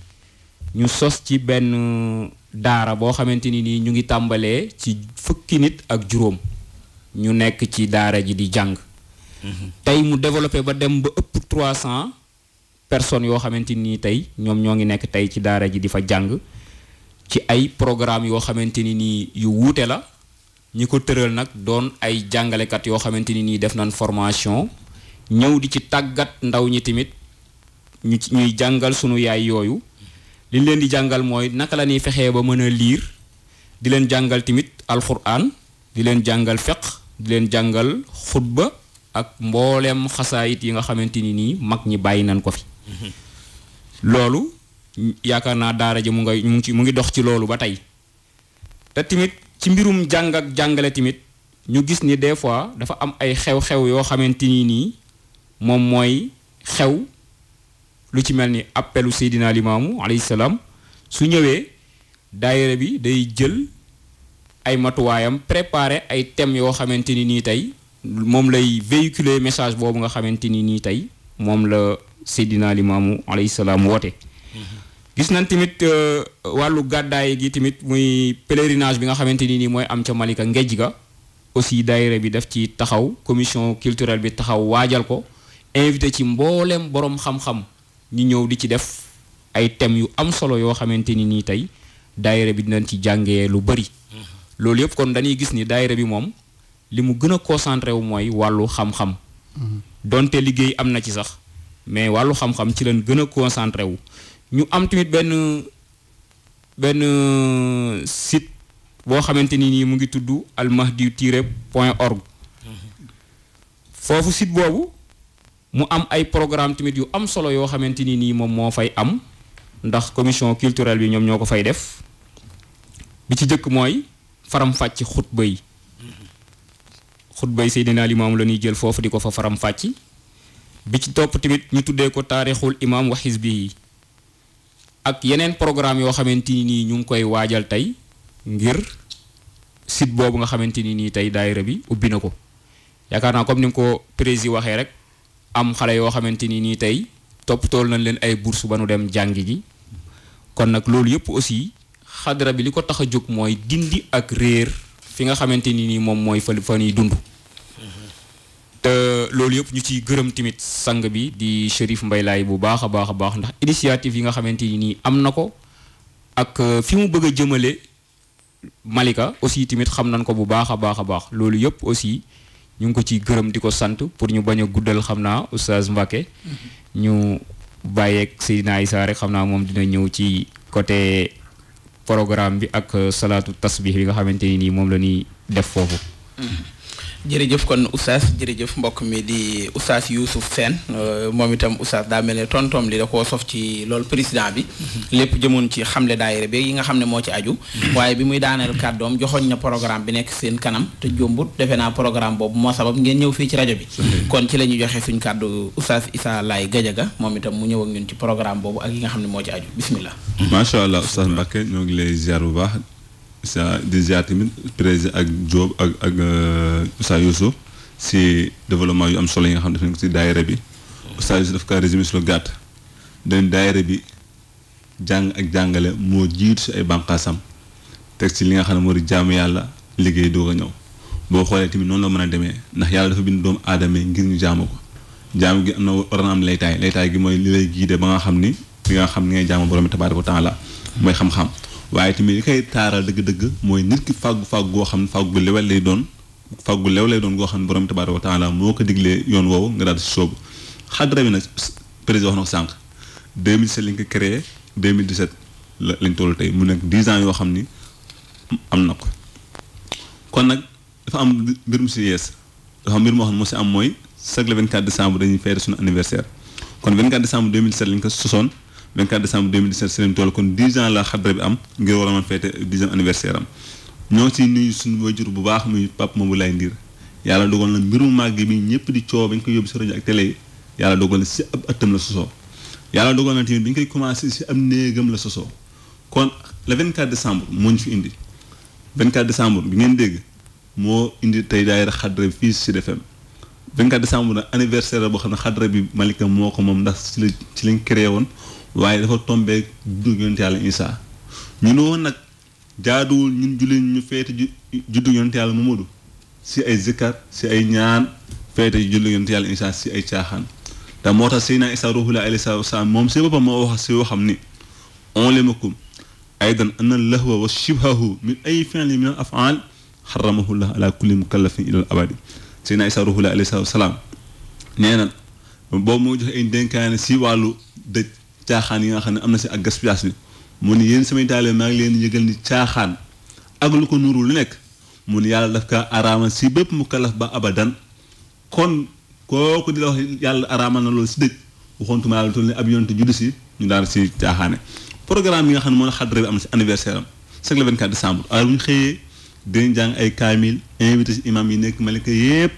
[SPEAKER 6] ñu sos ci benn daara boo xamante ni nii ñu ngi tàmbalee ci fukki nit ak juróom ñu nekk ci daara ji di jàng tey mu développé ba dem ba ëpp 300 personnes yoo xamante ni tey ñoom ñoo ngi nekk tey ci daara ji di fa jàng ci ay programme yoo xamante ni nii yu wuute la ñi ko tëral nag doon ay jàngalekat yoo xamante ni nii def nañ formation ñëw di ci tàggat ndaw ñi tamit ñuy jàngal sunu yaay yooyu li leen di jàngal mooy naka la ñuy fexee ba mën a liir di leen jàngal tamit alquran di leen jàngal fiqh di leen jàngal xutba ak mbooleem xasaayit yi nga xamante ni nii mag ñi bàyyi nañ ko fi loolu yaakaar naa daara ji mu ngi dox ci loolu ba tey te tamit ci mbirum jàng ak jàngale tamit ñu gis ni des fois dafa am ay xew-xew yoo xamante ni nii moom mooy xew lu ci mel ni appelu Seydina Limaamu alayhi salaam su ñëwee daayira bi day jël ay matuwaayam préparer ay thèmes yoo xamante ni nii tey moom lay véhiculer message boobu nga xamante ni nii tey moom la Seydina Limaamu alayhi salaam woote. gis nañ tamit wàllu gàddaay gi tamit muy pèlerinage bi nga xamante ni nii mooy am ca Malika ngejj ga aussi daayira bi daf ci taxaw commission culturelle bi taxaw waajal ko invité ci mboolem borom xam-xam ñi ñëw di ci def ay thèmes yu am solo yoo xamante ni nii tey daayira bi dinañ ci jàngee lu bari loolu yëpp kon dañuy gis ni daayira bi moom li mu gën a concentré wu mooy wàllu xam-xam donte liggéey am na ci sax mais wàllu xam-xam ci lañ gën a concentré wu ñu am tamit benn site boo xamante ni nii mu ngi tudd almahdi-point-org foofu site boobu mu am ay programme tamit yu am solo yoo xamante ni nii moom moo fay am ndax commission culturelle bi ñoom ñoo ko fay def bi ci jëkk mooy faram-fàcc xutba yi Seydina Limaamu la ñuy jël foofu di ko fa faram-fàcc bi ci topp tamit ñu tuddee ko taarixul imaam wa xisbihi ak yeneen programme yoo xamante ni nii ñu ngi koy waajal tey ngir site boobu nga xamante ni nii tey daayira bi ubbi na ko yaakaar naa comme ni nga ko président waxee rek am xale yoo xamante ni nii tey toppatool nañ leen ay bourse ba nu dem jàngi ji kon nag loolu yëpp aussi xadra bi li ko tax a jóg mooy dindi ak réer fi nga xamante ni nii moom mooy fa ñuy dund te loolu yëpp ñu ciy gërëm tamit sang bi di Chérif Mbaye Laye bu baax a baax a baax ndax initiative yi nga xamante ni nii am na ko ak fi mu bëgg a jëmale Malika aussi tamit xam nañ ko bu baax a baax a baax loolu yëpp aussi ñu ngi ko ciy gërëm di ko sant pour ñu bañ a guddal xam naa Oustaz Mbacké ñu bàyyeeg Seydina Issa rek xam naa moom dina ñëw ci côté programme bi ak salaatu tasbih bi nga xamante ni nii moom la ñuy def foofu.
[SPEAKER 4] jërëjëf kon oustaz jërëjëf mbokk mi di oustaz Youssouf Sène moom itam oustaz daa mel ne tontoom li da koo sof ci loolu président bi lépp jëmoon ci xamle daayira bi yi nga xam ne moo ci aju waaye bi muy daaneel kàddoom joxoñ na programme bi nekk seen kanam te jombut defe naa programme boobu moo sabab ngeen ñëw fii ci rajo bi kon ci la ñuy joxe suñ kàddu oustaz Issa Laye Gadiaga moom itam mu ñëw ak ñun ci programme boobu ak yi nga xam ne moo ci aju bismillah.
[SPEAKER 8] macha allah oustaz Mbacke ñoo ngi lay ziar bu baax di ziar tamit président ak Diop ak oustaz Youssou si développement yu am solo yi nga xam ne def nañ ko si daayira bi oustaz Youssou daf ko résumé si lu gàtt dañ daayira bi jàng ak jàngale moo jiitu si ay bànqaasam teg si li nga xam ne moo di jaamu yàlla liggéey doog a ñëw boo xoolee tamit noonu la mën a demee ndax yàlla dafa bind doomu aadama ngir ñu jaamu ko jaamu gi am na war na am laytaay gi mooy li lay guidé ba nga xam ni li nga xam ni ngay jaamu borom bi tabaaraka wa taala mooy xam-xam waaye tamit li koy taaral dëgg-dëgg mooy nit ki fàggu goo xam ne fàggu lew lay doon goo xam ne borom bi tabaaraka wa taala moo ko diglee yoon woowu nga daal di si soobu xadra bi nag président wax na ko sànq 2017 lañ ko créé 2017 lañ toll tey mu nekk 10 ans yoo xam ni am na ko kon nag dafa am mbir mu si yees dafa am mbir moo xam ne moo si am mooy chaque le 24 décembre dañuy fête suñu anniversaire kon 24 décembre 2017 lañ ko sosoon 24 décembre 2017 si lañ toll kon 10 ans la xadra bi am ngir war a mën fête 10e anniversaire am ñoo ci nuyu suñu wajur bu baax muy Pape Mabou Laye Ndir yàlla dogal na mbirum màgg bi ñëpp di coow bañ ko yóbbu si rajo ak télé yi yàlla dogal na si ab ëttam la sosoo yàlla dogal na tamit bi ñu koy commencé si am néegam la sosoo kon le 24 décembre moo ñu fi indi 24 décembre bi ngeen dégg moo indi tey daayira xadra bi fii si FM 24 décembre nag anniversaire la boo xam ne xadra bi Malika moo ko moom ndax ci lañ créé woon waaye dafa tombé juddu yonent yàlla Isaa ñu ne woon nag jaaduwul ñun jullit ñu feete juddu yonent yàlla Mamadu si ay zikkar si ay ñaan feete juddu yonent yàlla Isaa si ay caaxaan te moo tax Seydina Isaa ruuhullaahi alayhi salaatu wa salaam moom si boppam moo wax si waxam ni u'allimukum aydan anna lahwa wa shibhahu min ay fi'lin min al af'al xaramahu llah ala kulli mukallafin ilal abadi Seydina Isaa ruuhullaahi alayhi salaatu wa salaam nee na boobu moo joxe ay dénkaane si wàllu dëj caaxaan yi nga xam ne am na si ak gaspillage bi mu ni yéen samay taale maa ngi leen yëgal ni caaxaan ak lu ko nuru lu nekk mu ni yàlla daf kaa araamal si bépp mukallaf ba abadan kon kooku di la wax yàlla araamal na loolu si dëj waxoontuma yàlla toll ni ab yonte juddu si ñu daal si caaxaane programme bi nga xam ne moo la xadra bi am na si anniversaire am chaque le 24 décembre waaye bu ñu xëyee dinañ jàng ay kaamil invité si imam yi nekk Malika yëpp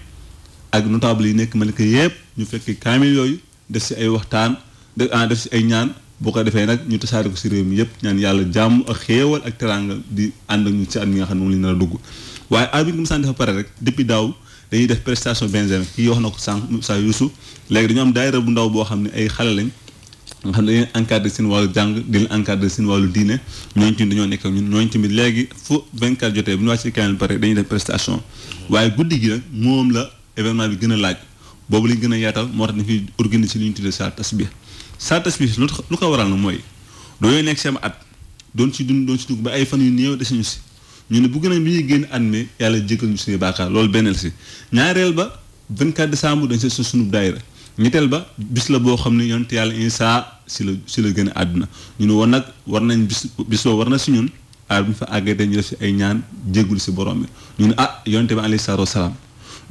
[SPEAKER 8] ak notable yi nekk Malika yëpp ñu fekk kaamil yooyu def si ay waxtaan def si ay ñaan boo ko defee nag ñu tasaare ko si réew mi yëpp ñaan yàlla jàmm ak xéewal ak teraanga di ànd ak ñu ci at mi nga xam ne moom la ñu nar a dugg waaye at bi ñu ko dafa pare rek depuis daaw dañuy def prestation benjamin kii wax na ko sànq sa Youssou léegi dañu am daayira bu ndaw boo xam ne ay xale lañ nga xam ne dañuy encadré seen wàllu jàng di leen encadré seen wàllu diine ñooñu tamit dañoo nekk ak ñun ñooñu tamit léegi fu 24 jotee bu ñu wàcc ci kaamil pare dañuy def prestation waaye guddi gi nag moom la événement bi gën a laaj boobu lañ gën a yaatal moo tax dañ fiy organiser li ñu tuddee saa tasbih saa tasbih lu ko waral na mooy dooy nekk seen at doon ci dugg ba ay fan yu néew desuñu si ñu ne bu gën a bi ñuy génn at mi yàlla jéggal ñu suñu baakaar loolu benneel si ñaareel ba 24 décembre dañ see sunu daayira ñetteel ba bis la boo xam ne yonent yàlla Isaa si la gën a àdduna ñu ne woon nag war nañ bis boo war na si ñun aar bu ñu fa àggee dañu def si ay ñaan jéggul si borom bi ñu ne yonent bi alayhi salaatu wasalaam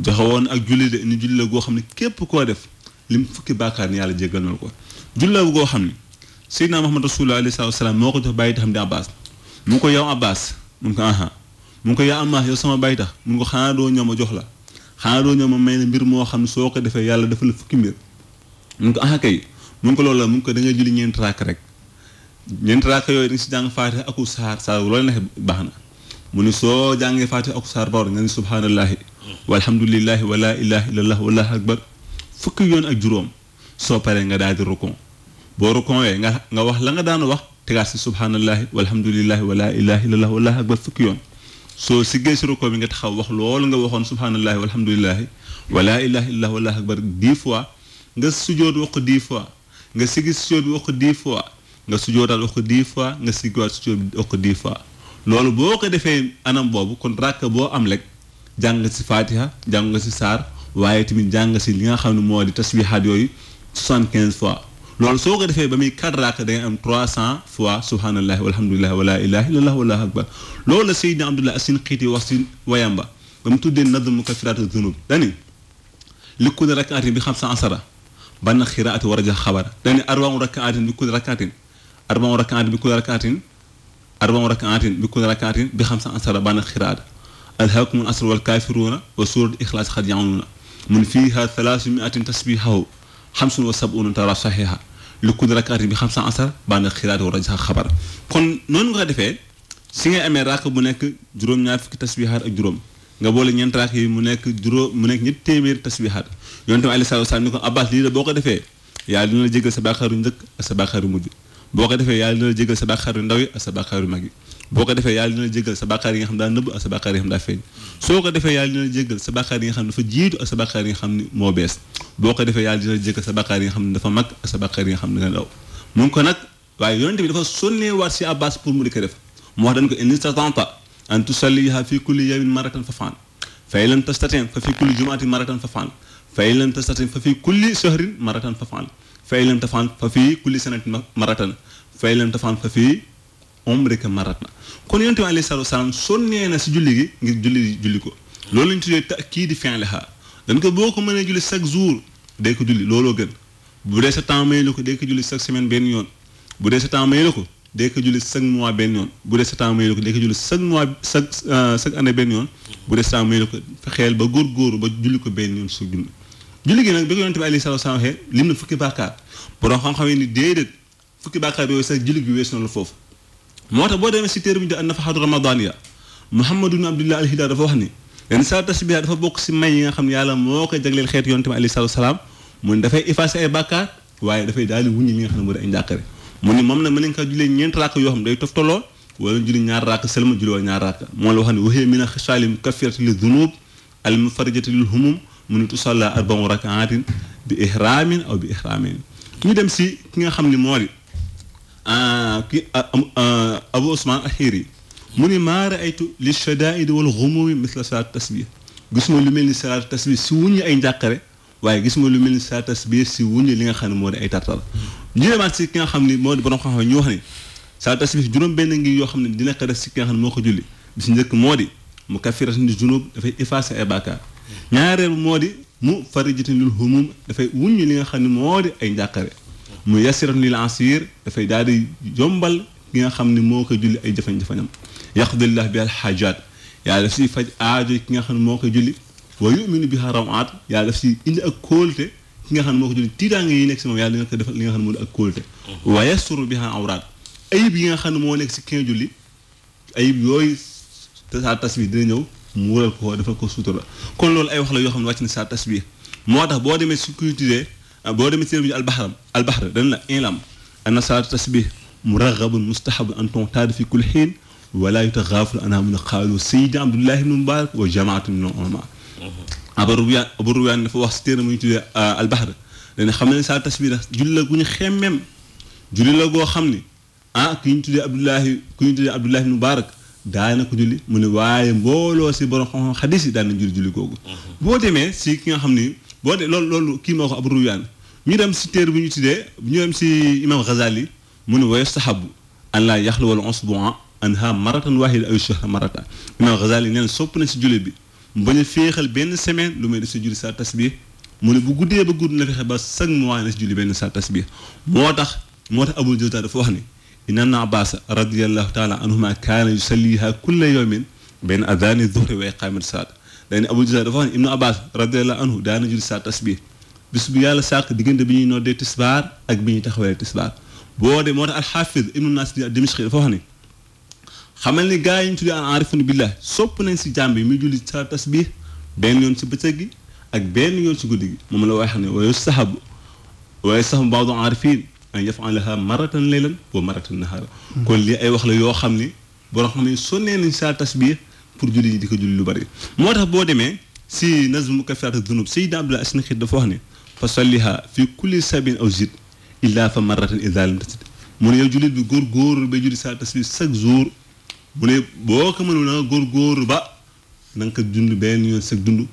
[SPEAKER 8] joxe woon ak julli de ni julli la goo xam ne képp koo def lim fukki baakaar ni yàlla jéggal na ko julli la goo xam ne Seydina Muhammad Rasulullah alayhi salaatu wasalaam moo ko jox bàyyi taxam di Abbas mu ngi ko yow Abbas mun ko mu ngi ko yaa Ammar yow sama bàyyi tax mun ko xanaa doo ñëw ma jox la xanaa doo ñëw ma may na mbir moo xam ne soo ko defee yàlla dafa la fukki mbir mun ko kay mun ko loolu la mun ko da ngay julli ñeenti raak rek ñeenti raak yooyu da nga si jàng Faatiha aku saar loolu neex baax na mu ni soo jàngee Faatiha aku saar bawar nga ni subhaanallahi walhamdulillahi wa laa ilaha illallah wallahu akbar fukki yoon ak juróom soo paree nga daal di rukon boo rukonwee nga wax la nga daan wax tegaat si subhaanallahi walhamdulillahi wa laa ilaha illallah wallahu akbar fukki yoon soo siggee si rukon bi nga taxaw wax loolu nga waxoon subhaanallahi walhamdulillahi wa laa ilaha illallah wallahu akbar 10 fois nga sujoot wax ko 10 fois nga siggi sujoot bi wax ko 10 fois nga sujootaat wax ko 10 fois nga siggiwaat sujoot bi wax ko 10 fois loolu boo ko defee anam boobu kon rakk boo am rek jàng si Fatiha jàng nga si saar waaye tamit jàng si li nga xam ne moo di tasbihaat yooyu 75 fois loolu soo ko defee ba muy 4 rakk da ngay am 300 fois subhanallahi walhamdulillahi wa laa ilaha illallah wallahu akbar loolu la Seydina Abdullah Asin xiiti wax si wayamba ba mu tuddee nadm mukaffirat zunub dani li kulli rakaatin bi 15 banna xiraati war a jox xabara dani arba'u rakaatin bi kulli rakaatin arba'u rakaatin bi kulli rakaatin arba'u rakaatin bi kulli rakaatin bi 15 banna xiraat alhaakumul asr wal kaafiruuna wa suurat ixlaas xad ya'lamuuna mun fiiha 300 tasbiihahu 75 tara saxiixa li kulli rakaatin bi 15 banna xiraati war a jox xabara kon noonu nga ko defee si ngay amee raak bu nekk juróom-ñaar fukki tasbihaat ak juróom nga boole ñeent raak yi mu nekk ñetti téeméeri tasbihaat yonent bi alayhi salaatu wa salaam ni ko Abbas lii la boo ko defee yàlla dina la jégal sa bàkkaar yu njëkk ak sa bàkkaar yu mujj boo ko defee yàlla dina la jégal sa bàkkaar yu ndaw yi ak sa bàkkaar yu mag yi boo ko defee yàlla dina la jégal sa bàkkaar yi nga xam daa nëbb ak sa bàkkaar yi nga xam daa feeñ soo ko defee yàlla dina la jégal sa bàkkaar yi nga xam ne dafa jiitu ak sa bàkkaar yi nga xam ne moo bees boo ko defee yàlla dina la jégal sa bàkkaar yi nga xam ne dafa mag ak sa bàkkaar yi nga xam ne nga ndaw mu ngi ko nag waaye yonent bi dafa sonnee waat si Abbas pour mu di ko def mu wax dañ ko in istata'ta an tusalliha fi kulli yawmin marratan faf'al fa in lam tastati' fa fi kulli jum'atin marratan faf'al fa in lam tastati' fa fi kulli shahrin marratan faf'al fa in lam taf'al fa fi kulli sanatin marratan fa in lam taf'al fa fi umrika marratan kon yonent bi alayhi salaatu wa salaam sonnee na si julli gi ngir julli ko loolu lañu tuddee ta'kiid fi'liha dañ ko boo ko mënee julli chaque jour day ko julli looloo gën bu dee sa temps may la ko day ko julli chaque semaine benn yoon bu dee sa temps may la ko day ko julli chaque mois benn yoon bu dee sa temps may la ko day ko julli chaque mois chaque année benn yoon bu dee sa temps may la ko fexeel ba góorgóoru ba julli ko benn yoon su julli gi nag bi ko yonent bi alayhi salaatu wa salaam waxee lim na fukki bàkkaar borom xam-xam yi ni déedéet fukki bàkkaar yooyu sax julli gi weesu na la foofu moo tax boo demee si téere bi ñu di an-nafahaatu ramadaaniya Muhammadu ibn Abdullah al-Hidda dafa wax ni leen sa tasbiih dafa bokk si may yi nga xam ne yàlla moo koy jagleel xeetu yonent bi alayhi salaatu wa salaam mu ne dafay effacer ay bàkkaar waaye dafay daal di wuññi li nga xam ne moo di ay njàqare mu ni moom nag mën nañ ko jullee ñeent raak yoo xam ne day toftaloo wala julli ñaar raak selma julli wala ñaar raak moo la wax ne waxee mina xisaali mukaffirati li dunub al mufarrijati lil humum mu ni tusalla arba'u rakaatin bi ihraamin aw bi ihraamin ñu dem si ki nga xam ne moo di ki Abu Usmaan al-Xiiri mu ni maa raaytu li shadaa'idi wal ghumumi misla salaat tasbih gisuma lu mel ni salaat tasbih si wuññi ay njàqare waaye gisuma lu mel ni salaat tasbih si wuññi li nga xam ne moo di ay tartar ñu demaat si ki nga xam ne moo di borom xam-xam ñu wax ne salaat tasbih juróom benn ngi yoo xam ne dina ko def si ki nga xam ne moo ko julli bi si njëkk moo di mukaffiratun li junub dafay effacer ay bàkkaar ñaareel moo di mufarrijatun lil humum dafay wuññi li nga xam ne moo di ay njàqare mu yassiratun lil asir dafay daal di yombal ki nga xam ne moo koy julli ay jafe-jafeñam yaqdillah bi al hajat yàlla daf siy faj aajo ki nga xam ne moo koy julli wa yuminu biha rawaat yàlla daf si indi ak kóolte ki nga xam ne moo ko julli tiitaange yi nekk si moom yàlla dina ko defal li nga xam ne moo di ak kóolte wa yasturu biha awraat ayib yi nga xam ne moo nekk si ki nga julli ayib yooyu sa tasbih dina ñëw mu wural ko defal ko sutura kon loolu ay wax la yoo xam ne wàcc na sa tasbih moo tax boo demee si kuy tuddee boo demee si bi albaxar dañ la ilam anna sa tasbih muraghabun mustahabun an tu'tada fi kulli hiin wala yutaghafal anha mun qaalu sayyid Abdullah ibn Mubarak wa jamaatun min ulama Abu Ruwayaan dafa wax si téere mu ñu tuddee albaxar dañ xam ne sa tasbih julli la gu ñu xemmem julli la goo xam ni ki ñu tuddee Abdullah ibn Mubarak daana ko julli mu ne waaye mbooloo si borom xam-xam xadis yi daan na julli googu boo demee si ki nga xam ni boo de loolu kii moo ko Abu Ruwayaan ñu dem si téere bu ñu tuddee ñu dem si imam Ghazali mu ne wa yustahabu an laa yaxluwa al-usbu'a anha maratan wahida aw shahra maratan imam Ghazali nee na sopp na si julli bi mu bañ a féexal benn semaine lu may def si julli sa tasbih mu ne bu guddee ba gudd na fexe ba chaque mois na si julli benn sa tasbih moo tax Abul Jawza dafa wax ni inna ibn Abbas radiyallahu taala anhuma kaana yusalliha kulla yawmin bayna adhaani dhuhri wa iqaamati salaat dañ ne Abul Jawza dafa wax ne Ibn Abbas radiyallahu anhu daana julli sa tasbih bis bu yàlla sàkk diggante bi ñuy noddee tisbaar ak bi ñuy taxawee tisbaar boo de moo tax al-Hafiz Ibn Nasir ad-Dimashqi dafa wax ni xamal ni gaa yi ñu tuddee al-aarifuna billah sopp nañ si jàmm bi muy julli sa tasbih benn yoon si bëccëg gi ak benn yoon si guddi gi moom la wax ne wa yustahabu ba'du al-aarifin an yaf'alaha maratan laylan wa maratan nahara kon lii ay wax la yoo xam ni borom xam ne sonnee nañ sa tasbih pour julli yi di ko julli lu bari moo tax boo demee si nazm mukaffirat dunub Sayyid Abdullah Asnaxi dafa wax ne fa salliha fi kulli sabin aw zid illa fa marratan idha lam tasid mu ne yow jullit bi góorgóorlu ba julli sa tasbih chaque jour mu ne boo ko mënul na nga góorgóorlu ba na nga ko dund benn yoon chaque dund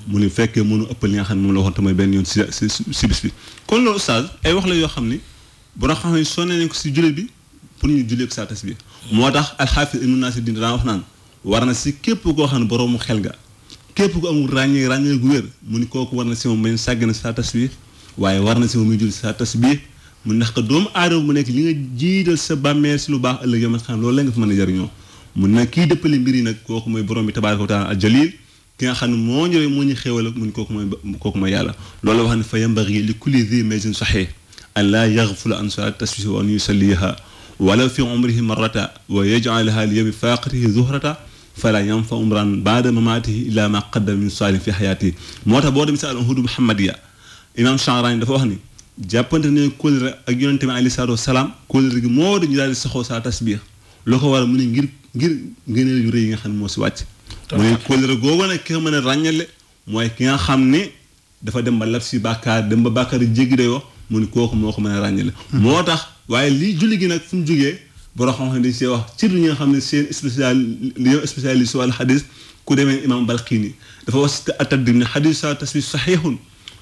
[SPEAKER 8] mu ne fekkee mënu ëppal li nga xam ne moom la waxoon tamit benn yoon si bis bi kon loolu oustaz ay wax la yoo xam ni boo xam ne sonné nañ ko si jullit bi pour ñu jullee ko sa tasbih moo tax al-Hafiz Ibn Nasir dina daan wax naan war na si képp koo xam ne boroomu xel nga képp ku amul ràññee gu wér mu ni kooku war na si moom bañ sàgg na sa tasbih waaye war na si moom muy julli sa tasbih mu ndax ko doomu aadama mu nekk li nga jiital sa bàmmeel si lu baax ëllëg yow xam loolu la nga fa mën a jariñoo mun na kii dëppale mbir yi nag kooku mooy borom bi tabaaraka wa taala al jalil ki nga xam ne moo ñëwee moo ñu xéewal mu ni kooku mooy yàlla loolu la wax ne fa yambaghi li kulli dhi majin sahih an laa yaghfula an salaat tasbih wa an yusalliha walaw fi umrihi marrata wa yaj'alaha li yawmi faqatihi zuhrata fala yanfa umran ba'da mamatihi illa ma qaddama min salih fi hayatihi moo tax boo dem si al uhudu muhammadiya imam Sha'rani dafa wax ni jàppante ne kóllëre ak yonente bi alayhi salaatu wasalaam kóllëre gi moo dañu daal di saxoo saa tasbih loo ko war a mu ne ngir ngëneel yu rëy yi nga xam ne moo si wàcc mu ne kóllëre googu nag ki nga mën a ràññale mooy ki nga xam ne dafa dem ba lab si bàkkaar dem ba bàkkaar jéggi dayoo mu ne kooku moo ko mën a ràññale moo tax waaye lii julli gi nag fu mu jógee borom xam-xam dañ see wax ci ñi nga xam ne seen spécialiste wala xadis ku demee imam Balqini dafa wax si at-Tadrib ne xadis sa tasbih sahihun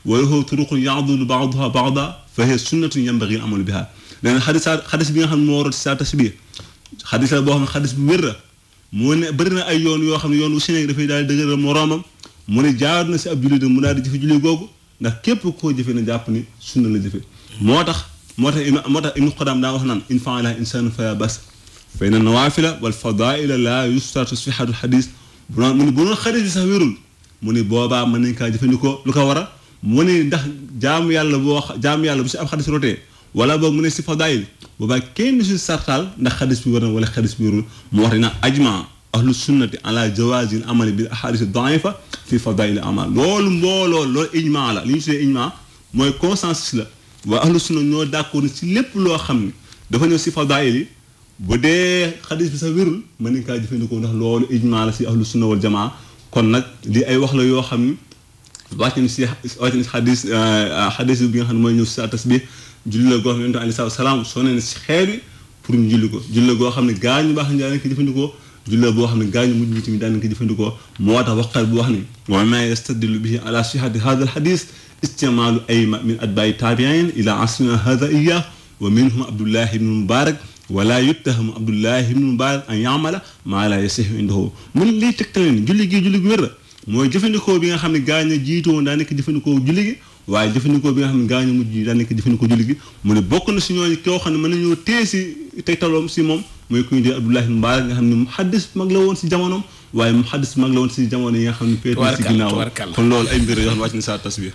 [SPEAKER 8] wa lahu turuqun ya'dulu ba'duha ba'dan fa hiya sunnatun yanbaghi al-amalu biha nee na xadis bi nga xam ne moo rot si sa tasbih xadis la boo xam ne xadis bu wér la moo ne bëri na ay yoon yoo xam ne yoon wu si nekk dafay daal di dëgëral moroomam mu ne jaar na si ab julli mu daal di jëfe julli googu ndax képp koo jëfe na jàpp ni sunna la jëfe moo tax Ibnu Qudam daa wax naan in fa'ala insanu fala bas fa inna nawaafila wal fadaa'ila la yustaratu sihhatu xadis mu ne bu doon xadis bi sax wérul mu ne boobaa mën nañ kaa jëfandikoo lu ko war a mu ne ndax jaamu yàlla bu si am xadis rotee wala boog mu ne si fadaa'il boobaa kenn si sartaal ndax xadis bi war na wala xadis bi wérul mu wax dina ajma ahlu sunnati ala jawaazil amali bil ahadith da'ifa fi fadaa'il amal loolu mbooloo loolu ijma la li ñu tuddee ijma mooy consensus la waa ahlu sunna ñoo d'accord ci lépp loo xam ne dafa ñëw si fadaa'il yi bu dee xadis bi sax wérul mën nañ kaa jëfandikoo ndax loolu ijma la si ahlu sunna wal jamaa kon nag li ay wax la yoo xam ne wàcc na si xadis bi nga xam ne mooy ñëw si tasbih julli la goo xam ne yonent alayhi salaam soo nee si xeer wi pour ñu julli ko julli la goo xam ne gaa ñu baax ñu daan ko jëfandikoo julli la boo xam ne gaa ñu mujj tamit daan ko jëfandikoo moo tax waqat bu wax ni wa ma yastadillu bihi ala sihhati hadha al hadith istimaalu ayma min atbaa'i taabi'iin ila asrina hadha iyyah wa minhum Abdullah ibn Mubarak wala yuttahamu Abdullah ibn Mubarak an ya'mala ma la yasihu indahu mun lii tegtale ni julli gu wér la mooy jëfandikoo bi nga xam ne gaa ñu jiitu woon daa nekk jëfandikoo julli gi waaye jëfandikoo bi nga xam ne gaa ñu mujj daa nekk jëfandikoo julli gi mu ne bokk na si ñooñu koo xam ne mën nañoo téye si tegtaloom si moom mooy ku ñu dee Abdullah ibn Mubarak nga xam ne muhaddis mag la woon si jamonoom waaye muhaddis mag la woon si jamono yi nga xam ne féet si ginnaaw kon loolu ay mbir yoo xam ne wàcc na saa tasbih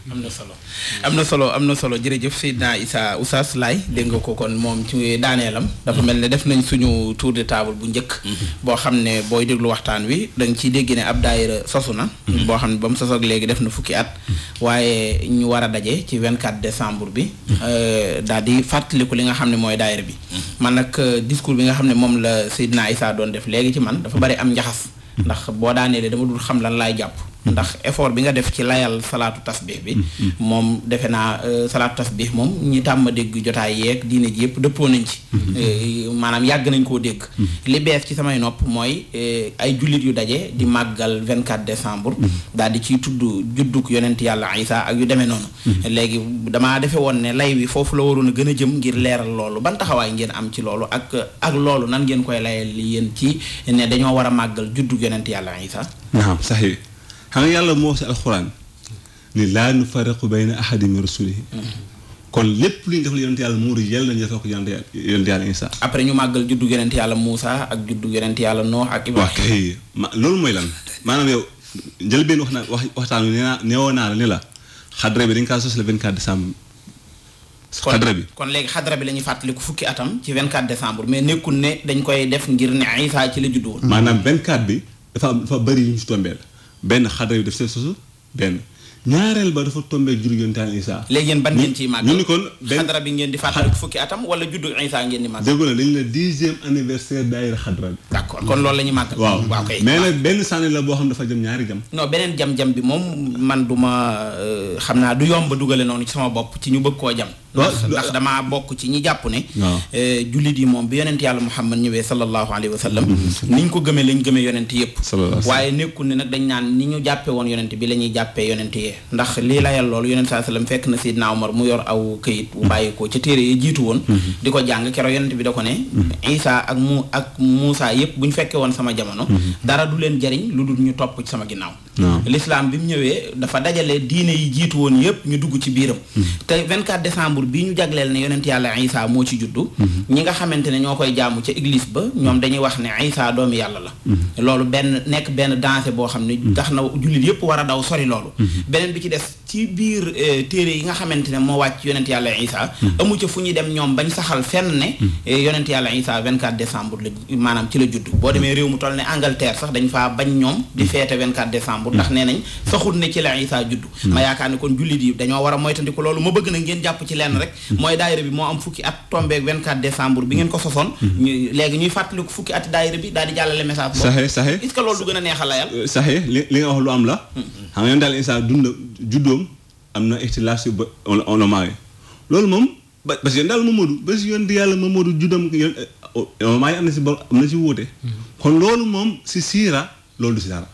[SPEAKER 4] am na solo jërëjëf Seydina Issa Oustaz Laye dégg nga ko kon moom ci daaneelam dafa mel ne def nañ suñu tour de table bu njëkk boo xam ne booy déglu waxtaan wi da nga ciy dégg ne ab daayira sosu na boo xam ne ba mu sos ak léegi def na fukki at waaye ñu war a daje ci 24 décembre bi daal di fàttaliku li nga xam ne mooy daayira bi man nag discours bi nga xam ne moom la Seydina Issa doon def léegi ci man dafa bari am njaxas ndax boo daaneele dama dul xam lan laay jàpp ndax effort bi nga def ci layal salaatu tasbih bi moom defe naa salaatu tasbih moom ñi tàmm dégg jotaay yeeg diine ji yëpp dëppoo nañ ci maanaam yàgg nañ koo dégg li bees ci samay nopp mooy ay jullit yu daje di màggal 24 décembre daal di ciy tudd juddug yonent yàlla Isa ak yu demee noonu léegi damaa defe woon ne lay wi foofu la waroon a gën a jëm ngir leeral loolu ban taxawaay ngeen am ci loolu ak loolu nan ngeen koy layal yéen ci ne dañoo war a màggal juddug yonent yàlla Isa
[SPEAKER 8] naam sax xam nga yàlla moo wax si alxuraan ni laa nufarriqu bayna ahadin min rusulihi kon lépp lu ñu def la yonent yàlla muuru yàlla nañu defal ko yonent yàlla Isa
[SPEAKER 4] après ñu màggal juddu yonent yàlla Muusa ak juddu yonent yàlla Noox ak Ibrahima
[SPEAKER 8] waaw kay loolu mooy lan maanaam yow njëlbeen waxtaan wi neewoo naa la ne la xadra bi dañ kaa sos le 24 décembre xadra bi
[SPEAKER 4] kon léegi xadra bi la ñuy fàttaliku fukki atam ci 24 décembre mais nekkul ne dañ koy def ngir ne Isa ci la juddu woon
[SPEAKER 8] maanaam 24 bi dafa bëri yu ñu si tombeel benn xadra bi daf see sosu benn ñaareel ba dafa tombé juddu yonent yàlla Isa
[SPEAKER 4] léegi yéen ban ngeen ciy màggal
[SPEAKER 8] ñu ni kon
[SPEAKER 4] xadra bi ngeen di fàttaliku fukki atam wala juddu Isa ngeen di màggal
[SPEAKER 8] dégg na dañu la 10e anniversaire daayira xadra bi
[SPEAKER 4] d'accord kon loolu la ñuy màggal waaw kay
[SPEAKER 8] mais nag benn sànni la boo xam dafa jëm ñaari jam
[SPEAKER 4] non beneen jam-jam bi moom man du ma xam naa du yomb dugale noonu ci sama bopp ci ñu bëgg koo jam ndax damaa bokk ci ñi jàpp ne jullit yi moom bi yonent yàlla Muhammad ñëwee sallallahu alayhi wa sallam niñ ko gëmee lañ gëmee yonent yëpp waaye nekkul ne nag dañ naan ni ñu jàppee woon yonent bi la ñuy jàppee yonent yee ndax lii layal loolu yonent saa sallam fekk na Seydina Omar mu yor aw këyit bu bàyyi ko ca téere yi jiitu woon di ko jàng keroog yonent bi da ko ne Isa ak Muusa yëpp bu ñu fekkee woon sama jamono dara du leen jariñ lu dul ñu topp ci sama ginnaaw l'islam bi mu ñëwee dafa dajale diine yi jiitu woon yëpp ñu dugg ci biiram te 24 décembre bii ñu jagleel ne yonent yàlla Isa moo ci juddu ñi nga xamante ne ñoo koy jaamu ca église ba ñoom dañuy wax ne Isa doomu yàlla la loolu benn dansé boo xam ne tax na jullit yëpp war a daw sori loolu beneen bi ci des ci biir téere yi nga xamante ne moo wàcc yonent yàlla Isa amu ca fu ñuy dem ñoom bañ saxal fenn ne yonent yàlla Isa 24 décembre la maanaam ci la judd boo demee réew mu toll ne Angleterre sax dañ faa bañ ñoom di feete 24 décembre ndax nee nañ saxul ne ci la Isa judd ma yaakaar ne kon jullit yi dañoo war a moytandiku loolu ma bëgg na ngeen jàpp ci lenn rek mooy daayira bi moo am fukki at tombeeg 24 décembre bi ngeen ko sosoon léegi ñuy fàttaliku fukki at daayira bi daal di jàllale message boobu est-ce que loolu du gën a neexal la yàlla
[SPEAKER 8] saxee li nga wax lu am la xam nga yoon daal Isa juddoom am na ixtilaaf si ba olomaa yi loolu moom parce que yoon daal Mamadou ba si yoon di yàlla Mamadou juddoom olomaa yi am na si wóote kon loolu moom si siira loolu du si dara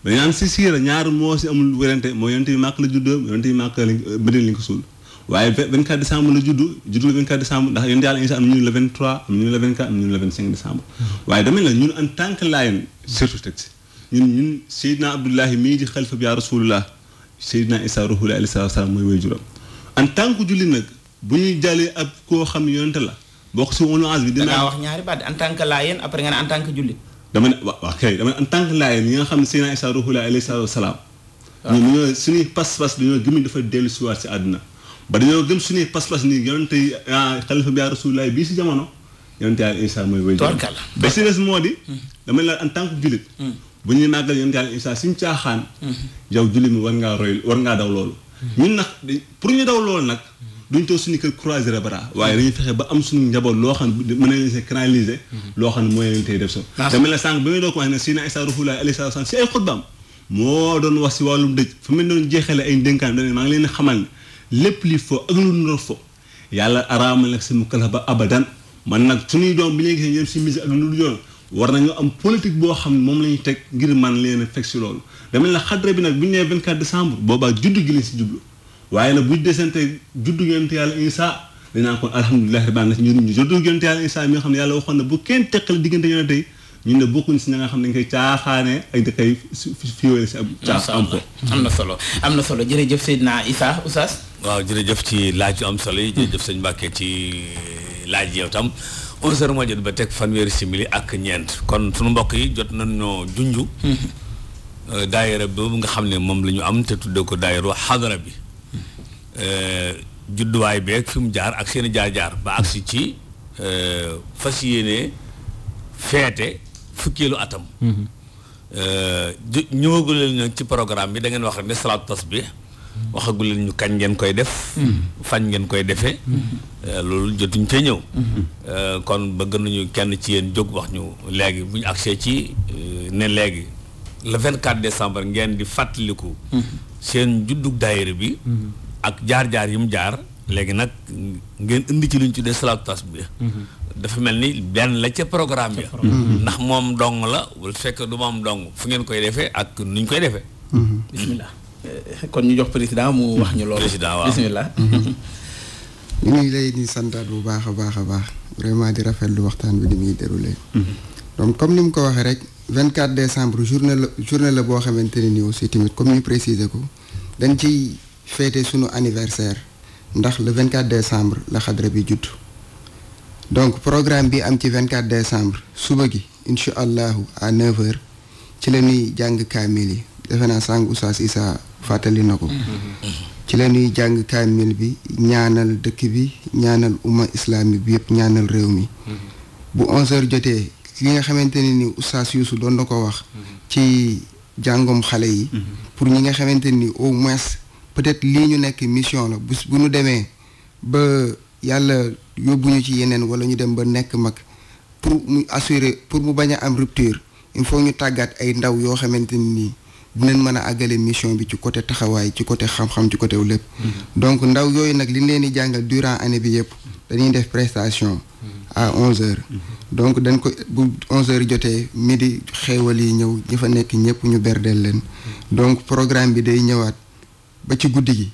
[SPEAKER 8] dañu naan si siira ñaar moo si amul wérante mooy yonent bi màkk la juddoom yonent bi màkk Madina lañ ko suul waaye 24 décembre la juddu le 24 décembre ndax yonent yàlla Isa am ñu le 23 am ñu le 24 am ñu le 25 décembre waaye dama la ñun en tant que Laayeen surtout texte ñun Seydina Abdullahi mii di xalifa bi yaa Rasulullah Seydina Isa ruhullah alayhi salaam mooy way juram en tant que julli nag bu ñuy jàllee ab koo xam ne yonent la bokk si wàllu bi dinaa
[SPEAKER 4] wax ñaari baat en tant que Laayeen après nga ne en tant que julli
[SPEAKER 8] dama ne waaw kay dama ne en tant que Laayeen ñi nga xam ne Seydina Isa ruhullah alayhi salaam ñun suñuy pas-pas dañoo gëm dafa dellu si waat si àdduna ba dañoo gëm suñuy pas-pas nii yonent xalifa bi yaa Rasulullah bii si jamono yonent yàlla Isa mooy way juram ba si des moo di dama ne la en tant que jullit bu ñuy màggal yonent yàlla Isa suñ caaxaan yow jullit mi war ngaa daw loolu ñun nag pour ñu daw loolu nag duñ toog suñu kër croiser les bras waaye dañuy fexe ba am suñu njaboot loo xam ne mën nañu see canaliser loo xam ne mooy leen tey def so dama la sànq ba muy doo ko wax ne Seydina Isa ruhullah alayhi salaam si ay xutbaam moo doon wax si wàllum dëj fa mu doon jeexale ay ndénkaan dañ maa ngi leen xamal ne lépp li fo ak lu ndoor fo yàlla araamal nag si mu kala ba abadan man nag suñuy doom bi léegi gis ñoom si musique ak lu yoon war nañu am politique boo xam ne moom la ñu teg ngir man leen a fekk si loolu dama la xadra bi nag bu ñu nee 24 décembre boobaa juddu gi lañ si jublu waaye nag buñ desante juddu yonent yàlla Isa dañaa kon alhamdulilah rabbil alamin ñu juddu yonent yàlla Isa mi nga xam ne yàlla waxoon na bu kenn teqal diggante yonent yi ñun ne bokkuñ si ña nga xam ne dañ koy caaxaane ak da koy fiwale si ab caax am ko
[SPEAKER 4] am na solo jërëjëf Seydina Issa Oustaz
[SPEAKER 3] waaw jërëjëf ci laaj yu am solo yi jërëjëf sëñ Mbàkke ci laaj yow tam 11h moo jot ba teg fanweeri simili ak ñeent kon sunu mbokk yi jot nañoo junju daayira boobu nga xam ne moom la ñu am te tuddee ko daayiru xadara bi judduwaay beeg fi mu jaar ak seen jaar-jaar ba agsi ci fas yéene feete fukkeelu atam ñëwagul leen nag ci programme bi da ngeen wax rek ne salaatu tasbih waxagul leen ñu kañ ngeen koy def fañ ngeen koy defee loolu jotuñ cee ñëw kon bëgg nañu kenn ci yéen jóg wax ñu léegi bu ñu agsee ci ne léegi le 24 décembre ngeen di fàttaliku seen juddug daayira bi ak jaar-jaar yi mu jaar léegi nag ngeen indi ci luñ tuddee salaatu tasbih dafa mel ni benn la ca programme bi ndax moom dong la wala fekk du moom dong fu ngeen koy defee ak nuñ koy defee
[SPEAKER 4] bismillah kon ñu jox président mu wax ñu loolu
[SPEAKER 3] président waaw
[SPEAKER 4] bismillah
[SPEAKER 7] ñu ngi lay di santaat bu baax a baax a baax vraiment di rafetlu waxtaan bi di muy déroulé donc comme ni mu ko waxee rek 24 décembre journée la boo xamante ne nii aussi tamit comme ñu préciser ko dañ ciy féete sunu anniversaire ndax le 24 décembre la xadra bi judd donc programme bi am ci 24 décembre suba gi incha allahu à 9h ci la ñuy jàng kaamil yi defe naa sànq Oustaz Issa fàttali na ko ci la ñuy jàng kaamil bi ñaanal dëkk bi ñaanal umma islamique bi yëpp ñaanal réew mi bu 11h jotee li nga xamante ne ni Oustaz Youssou doon na ko wax ci jàngum xale yi pour ñi nga xamante ni au moins peut-être lii ñu nekk mission la bu ñu demee ba yàlla yóbbuñu ci yeneen wala ñu dem ba nekk mag pour mu assurer pour mu bañ a am rupture il faut ñu tàggat ay ndaw yoo xamante ni dinañ mën a àggale mission bi ci côté taxawaay ci côté xam-xam ci côté lépp donc ndaw yooyu nag li ñu leen di jàngal durant année bi yëpp dañuy def prestation à 11h donc dañ ko bu 11h jotee midi xeewal yi ñëw ñi fa nekk ñëpp ñu berdeel leen donc programme bi day ñëwaat ba ci guddi gi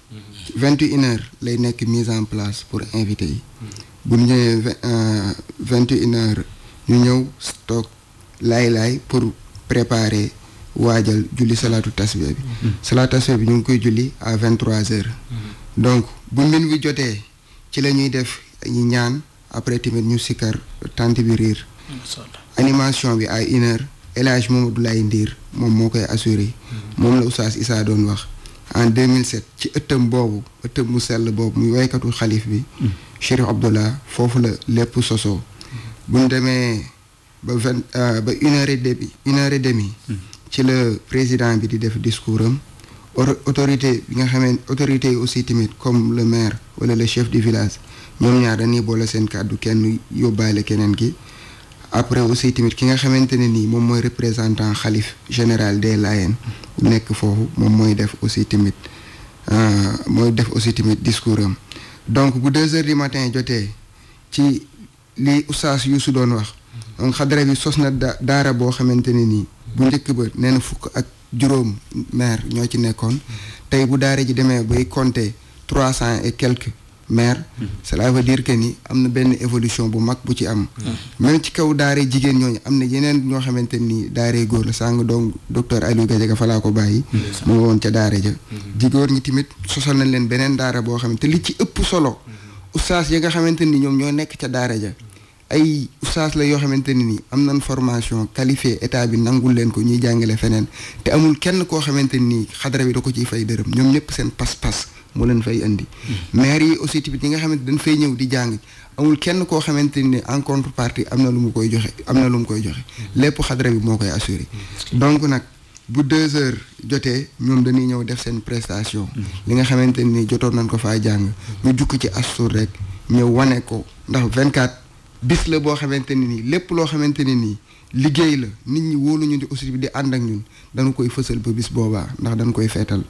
[SPEAKER 7] 21h lay nekk mise en place pour invité yi bu ñu ñëwee 21h ñu ñëw stock laay pour préparer waajal julli salaatu tasbiya bi salaatu tasbiya bi ñu ngi koy julli à 23h donc bu min wi jotee ci la ñuy def ñu ñaan après tamit ñu sikkar tant bi riir animation bi à 1h El Hadj Mamadou Laye Ndiir moom moo koy assuré moom la Oustaz Issa doon wax en 2007 ci ëttam boobu ëttam mu sell boobu muy waykatu xalif bi Chérif Abdallah foofu la lépp sosoo bu ñu demee ba 1h30 ci la président bi di def discours am autorité bi nga xamee autorité yi aussi tamit comme le maire wala le chef du village ñoom ñaar dañuy boole seen kàddu kenn yóbbaale keneen ki après aussi tamit ki nga xamante ne nii moom mooy représentant xalif général des Layènes nekk foofu moom mooy def aussi tamit discours am donc bu 2h du matin jotee ci li Oustaz Youssou doon wax donc xadara bi sos na daara boo xamante ne nii bu njëkk ba nee na 50 maire ñoo ci nekkoon tey bu daara ji demee bay compter 300 et quelques maire cela veut dire que ni am na benn évolution bu mag bu ci am même ci kaw daaree jigéen ñooñu am na yeneen ñoo xamante ni daaree góor la sàng donc docteur Aliou Gadiaga fa laa ko bàyyi mu ngi woon ca daara ja jigóor ñi tamit sosal nañ leen beneen daara boo xamante li ci ëpp solo oustaz yi nga xamante ni ñoom ñoo nekk ca daara ja ay oustaz la yoo xamante ni am nañ formation qualifiée état bi nangul leen ko ñuy jàngale feneen te amul kenn koo xamante ni xadara bi da ko ciy fay dërëm ñoom ñëpp seen pas-pas moo leen fay indi maire yi aussi tamit ñi nga xamante dañ fay ñëw di jàng amul kenn koo xamante ni en contrepartie am na lu mu koy joxe lépp xadara bi moo koy assuré donc nag bu 2h jotee ñoom dañuy ñëw def seen prestation li nga xamante ni jotoon nañ ko faa jàng ñu jukk ci astur rek ñëw wane ko ndax 24 bis la boo xamante ni nii lépp loo xamante ni nii liggéey la nit ñi wóoluñu di aussi di ànd ak ñun dañu koy fësal ba bis boobaa ndax dañ koy feetal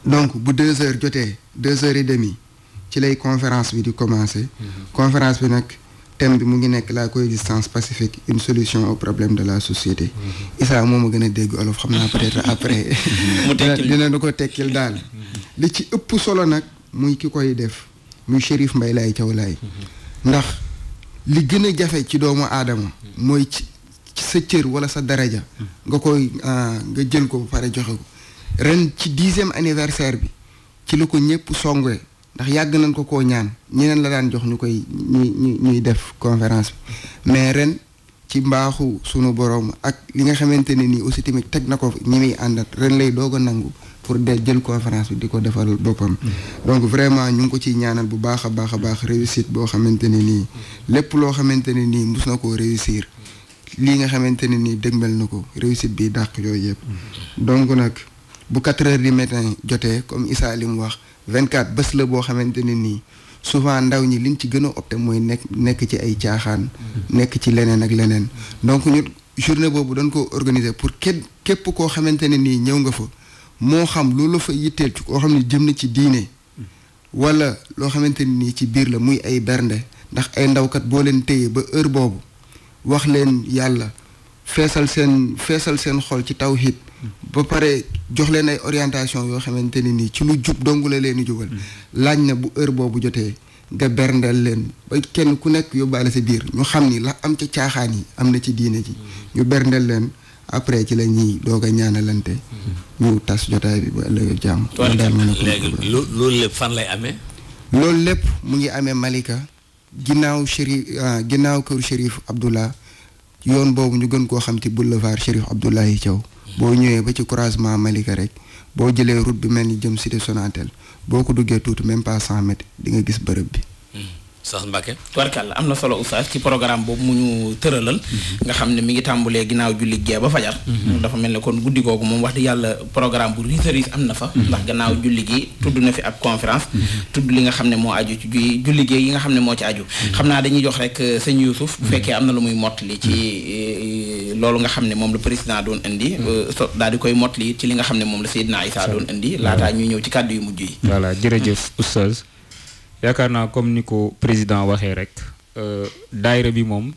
[SPEAKER 7] donc bu 2h jotee 2h30 ci lay conférence bi di commencer conférence bi nag thème bi mu ngi nekk la coexistence pacifique une solution au problème de la société Issa moom a gën a dégg olof xam naa peut-être après dina ko tekkil daal li ci ëpp solo nag muy ki koy def muy Chérif Mbaye Laye Thiaw Laye ndax li gën a jafe ci doomu aadama mooy ci sa cër wala sa daraja nga koy nga jël ko ba pare joxe ko ren ci 10e anniversaire bi ci la ko ñëpp songee ndax yàgg nañ ko koo ñaan ñeneen la daan jox ñu koy ñuy def conférence bi mais ren ci mbaaxu sunu borom ak li nga xamante ne nii aussi tamit teg na ko ñi muy àndat ren lay doog a nangu pour de jël conférence bi di ko defal boppam donc vraiment ñu ngi ko ciy ñaanal bu baax a baax réussite boo xamante ne nii lépp loo xamante ne nii mus na koo réussir lii nga xamante ne nii dëgmal na ko réussite bi dàq yooyu yëpp donc nag bu 4h du matin jotee comme Issa li mu wax 24 bés la boo xamante ne nii souvent ndaw ñi liñ ci gën a opté mooy nekk ci ay caaxaan nekk ci leneen ak leneen donc ñu journée boobu dañ ko organiser pour képp koo xamante ne nii ñëw nga fa moo xam loolu la fa yitteel ci koo xam ne jëm na ci diine wala loo xamante ne nii ci biir la muy ay bernde ndax ay ndawkat boo leen téye ba heure boobu wax leen yàlla feesal seen xol ci tawhid ba pare jox leen ay orientation yoo xamante ne nii ci lu jub dong la leen di jubal laaj na bu heure boobu jotee nga berndeel leen ba kenn ku nekk yóbbaale sa biir ñu xam ni la am ca caaxaan yi am na ci diine ji ñu berndeel leen après ci la ñuy doog a ñaanalante ñu tas jotaay bi ba ëllëg ak jàmm
[SPEAKER 3] léegi loolu lépp fan lay amee
[SPEAKER 7] loolu lépp mu ngi amee Malika ginnaaw kër Chérif Abdallah yoon boobu ñu gën koo xam ci boulevard Chérif Abdoulaye Thiaw boo ñëwee ba ci croisement Malika rek boo jëlee route bi mel ni jëm cité Sonatel boo ko duggee tuuti même pas 100 mètres di nga gis bërëb bi.
[SPEAKER 3] sax Mbacke.
[SPEAKER 4] tubarkàlla am na solo oustaz ci programme boobu mu ñu tëralal. nga xam ne mi ngi tàmbulee ginnaaw julli gee ba fajar. dafa mel ne kon guddi googu moom wax di yàlla programme bu riis am na fa. ndax gannaaw julli gi tudd na fi ab conférence. tudd li nga xam ne moo aju ci julli gee yi nga xam ne moo ci aju. xam naa dañuy jox rek sëñ Youssouf. bu fekkee am na lu muy mottali ci loolu nga xam ne moom la président doon indi. daal di koy mottali ci li nga xam ne moom la Seydina Issa doon indi. laataa ñuy ñëw ci kàddu yu mujj yi.
[SPEAKER 6] voilà jërëjëf oustaz. yaakaar naa comme ni ko président waxee rek daayira bi moom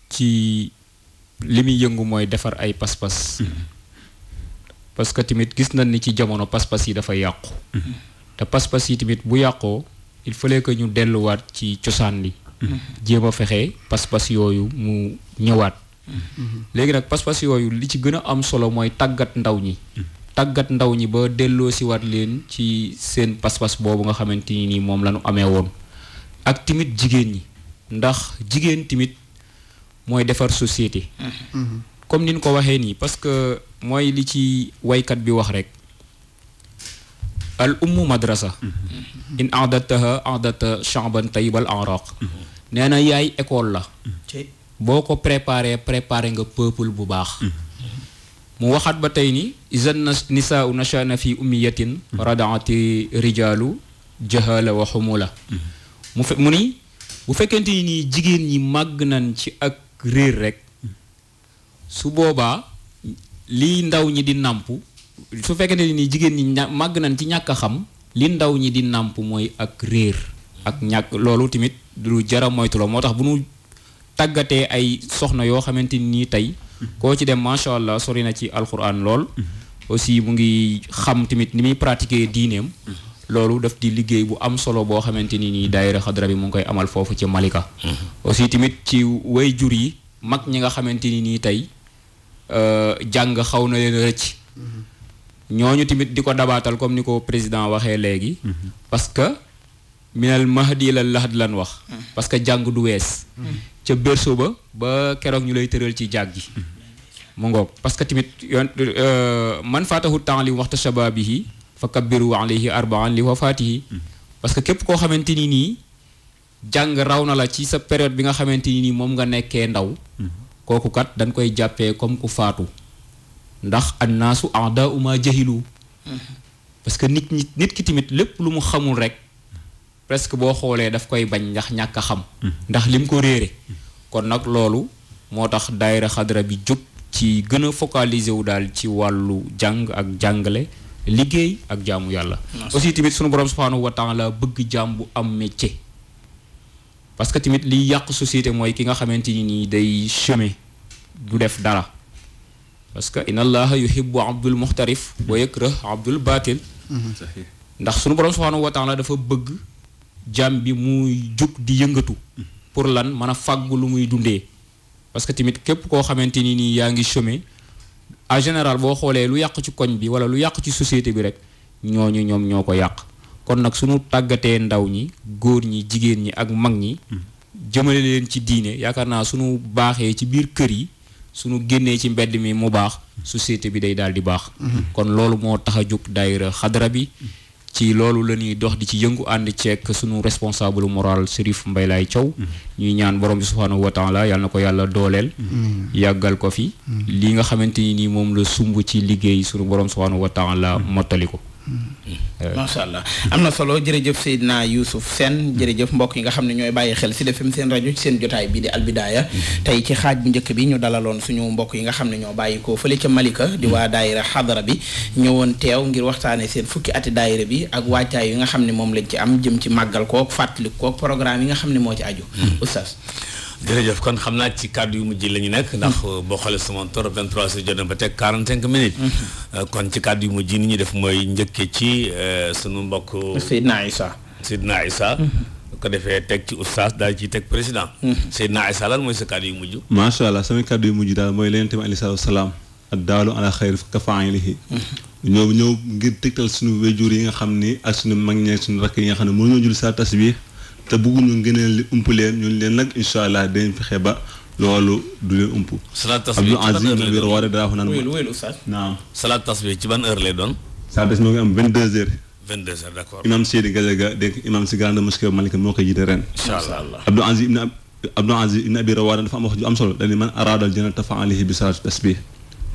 [SPEAKER 6] ci li muy yëngu mooy defar ay pas-pas parce que tamit gis nañ ni ci jamono pas-pas yi dafa yàqu te pas-pas yi tamit bu yàqoo il fallait que ñu delluwaat ci cosaan li jéem a fexe pas-pas yooyu mu ñëwaat léegi nag pas-pas yooyu li ci gën a am solo mooy tàggat ndaw ñi ba delloo si waat leen ci seen pas-pas boobu nga xamante ni moom la ñu amee woon ak timit jigéen ñi ndax jigéen timit mooy defar société comme ni ñu ko waxee nii parce que mooy li ci waykat bi wax rek al ummu madrasa in aadataha aadata sha'ban tayyibal araq nee na yaay école la boo ko préparé nga peuple bu baax mu waxaat ba tey ni izan nisaa'u nashana fi ummiyatin radaati rijaalu jahala wa xumula mu ni bu fekkente ni jigéen ñi màgg nañ ci ak réer rek su boobaa lii ndaw ñi di nàmp su fekkente ni jigéen ñi màgg nañ ci ñàkk a xam li ndaw ñi di nàmp mooy ak réer ak ñàkk loolu tamit du jara moytu la moo tax bu nu tàggatee ay soxna yoo xamante ni tey koo ci dem macha allah sori na ci alquran lool aussi mu ngi xam tamit ni muy pratiquer diineem loolu daf di liggéey bu am solo boo xamante ni nii daayira xadra bi mu ngi koy amal foofu ci Malika aussi tamit ci way jur yi mag ñi nga xamante ni nii tey jàng xaw na leen rëcc ñooñu tamit di ko dabaatal comme ni ko président waxee léegi parce que minal mahdi la lahad lan wax parce que jàng du wees ca berceau ba keroog ñu lay tëral ci jàg gi mu ngoog parce que tamit yoon man faatahu ta'lim waxta shababihi fa kabbiru alayhi arba'an li wafaatihi parce que képp koo xamante ni nii jàng raw na la ci sa période bi nga xamante ni nii moom nga nekkee ndaw kooku kat dañ koy jàppee comme ku faatu ndax annaasu a'daa'u ma jahilu parce que nit ki tamit lépp lu mu xamul rek presque boo xoolee daf koy bañ ndax ñàkk a xam ndax lim ko réere kon nag loolu moo tax daayira xadra bi jóg ci gën a focaliser wu daal ci wàllu jàng ak jàngale liggéey ak jaamu yàlla aussi tamit sunu borom subhanahu wa ta'ala bëgg jaam bu am métier parce que tamit liy yàq société mooy ki nga xamante ni nii day chômer du def dara parce que inna allaha yuhibbu abdul muxtarif wa yakrah abdul batil ndax sunu borom subhanahu wa ta'ala dafa bëgg jaam bi muy jug di yëngatu pour lan mën a fàggu lu muy dundee parce que tamit képp koo xamante ni nii yaa ngi chômer en général boo xoolee lu yàq ci koñ bi wala lu yàq ci société bi rek ñoom ñoo ko yàq kon nag sunu tàggatee ndaw ñi góor ñi jigéen ñi ak mag ñi jëmale leen ci diine yaakaar naa sunu baaxee ci biir kër yi sunu génnee ci mbedd mi mu baax société bi day daal di baax kon loolu moo tax a jóg daayira xadra bi ci loolu la ñuy dox di ci yëngu ànd ceeg sunu responsable moral Chérif Mbaye Laye Thiaw ñuy ñaan borom bi subhanahu wa ta'ala yàlla na ko yàlla dooleel yàggal ko fi li nga xamante ni moom la sumb ci liggéey sunu borom subhanahu wa ta'ala mottali ko
[SPEAKER 4] macha allah am na solo jërëjëf Seydina Youssouf Sène jërëjëf mbokk yi nga xam ne ñooy bàyyi xel Sud FM seen rajo ci seen jotaay bi di albidaaya tey ci xaaj bu njëkk bi ñu dalaloon suñu mbokk yi nga xam ne ñoo bàyyi ko fële ca Malika di waa daayira xadara bi ñëwoon teew ngir waxtaane seen fukki ati daayira bi ak wàccaay yi nga xam ne moom lañ ci am jëm ci màggal kook fàttalik kook programme yi nga xam ne moo ci aju oustaz
[SPEAKER 3] jërëjëf kon xam naa ci kàddu yu mujj la ñu nekk ndax boo xoolee sama tor 23 heures jot na ba teg 45 minutes kon ci kàddu yu mujj ni ñuy def mooy njëkkee ci sunu mbokk
[SPEAKER 4] Seydina Issa
[SPEAKER 3] ko defee teg ci oustaz daal ciy teg président Seydina Issa lan mooy sa kàddu yu mujj
[SPEAKER 8] macha allah sama kàddu yu mujj daal mooy leen tamit alayhi salaatu wasalaam ak daalu ala xayr ka faa'ilihi ñëw ngir tegtal suñu wéjur yi nga xam ni ak suñu mag ñeeg suñu rakk yi nga xam ne mënuñoo jul sa tasbih te bëgguñu ngëneel li ump leen ñun leen nag incha allah dañ fexe ba loolu du leen ump.
[SPEAKER 3] salaat tasbih ci ban heure lay doon
[SPEAKER 8] war a daa naan naam.
[SPEAKER 3] salaat tasbih ci ban heure lay doon.
[SPEAKER 8] salaat tasbih moo ngi am 22h.
[SPEAKER 3] 22h d'accord.
[SPEAKER 8] imam Seydi Gajaga dégg imam si grande mosquée Malika moo koy jiite ren.
[SPEAKER 3] incha allah
[SPEAKER 8] Abdou Aziz ibn Abi Rawada dafa am wax ju am solo dañu man araadal jannata fa alayhi bi salaat tasbih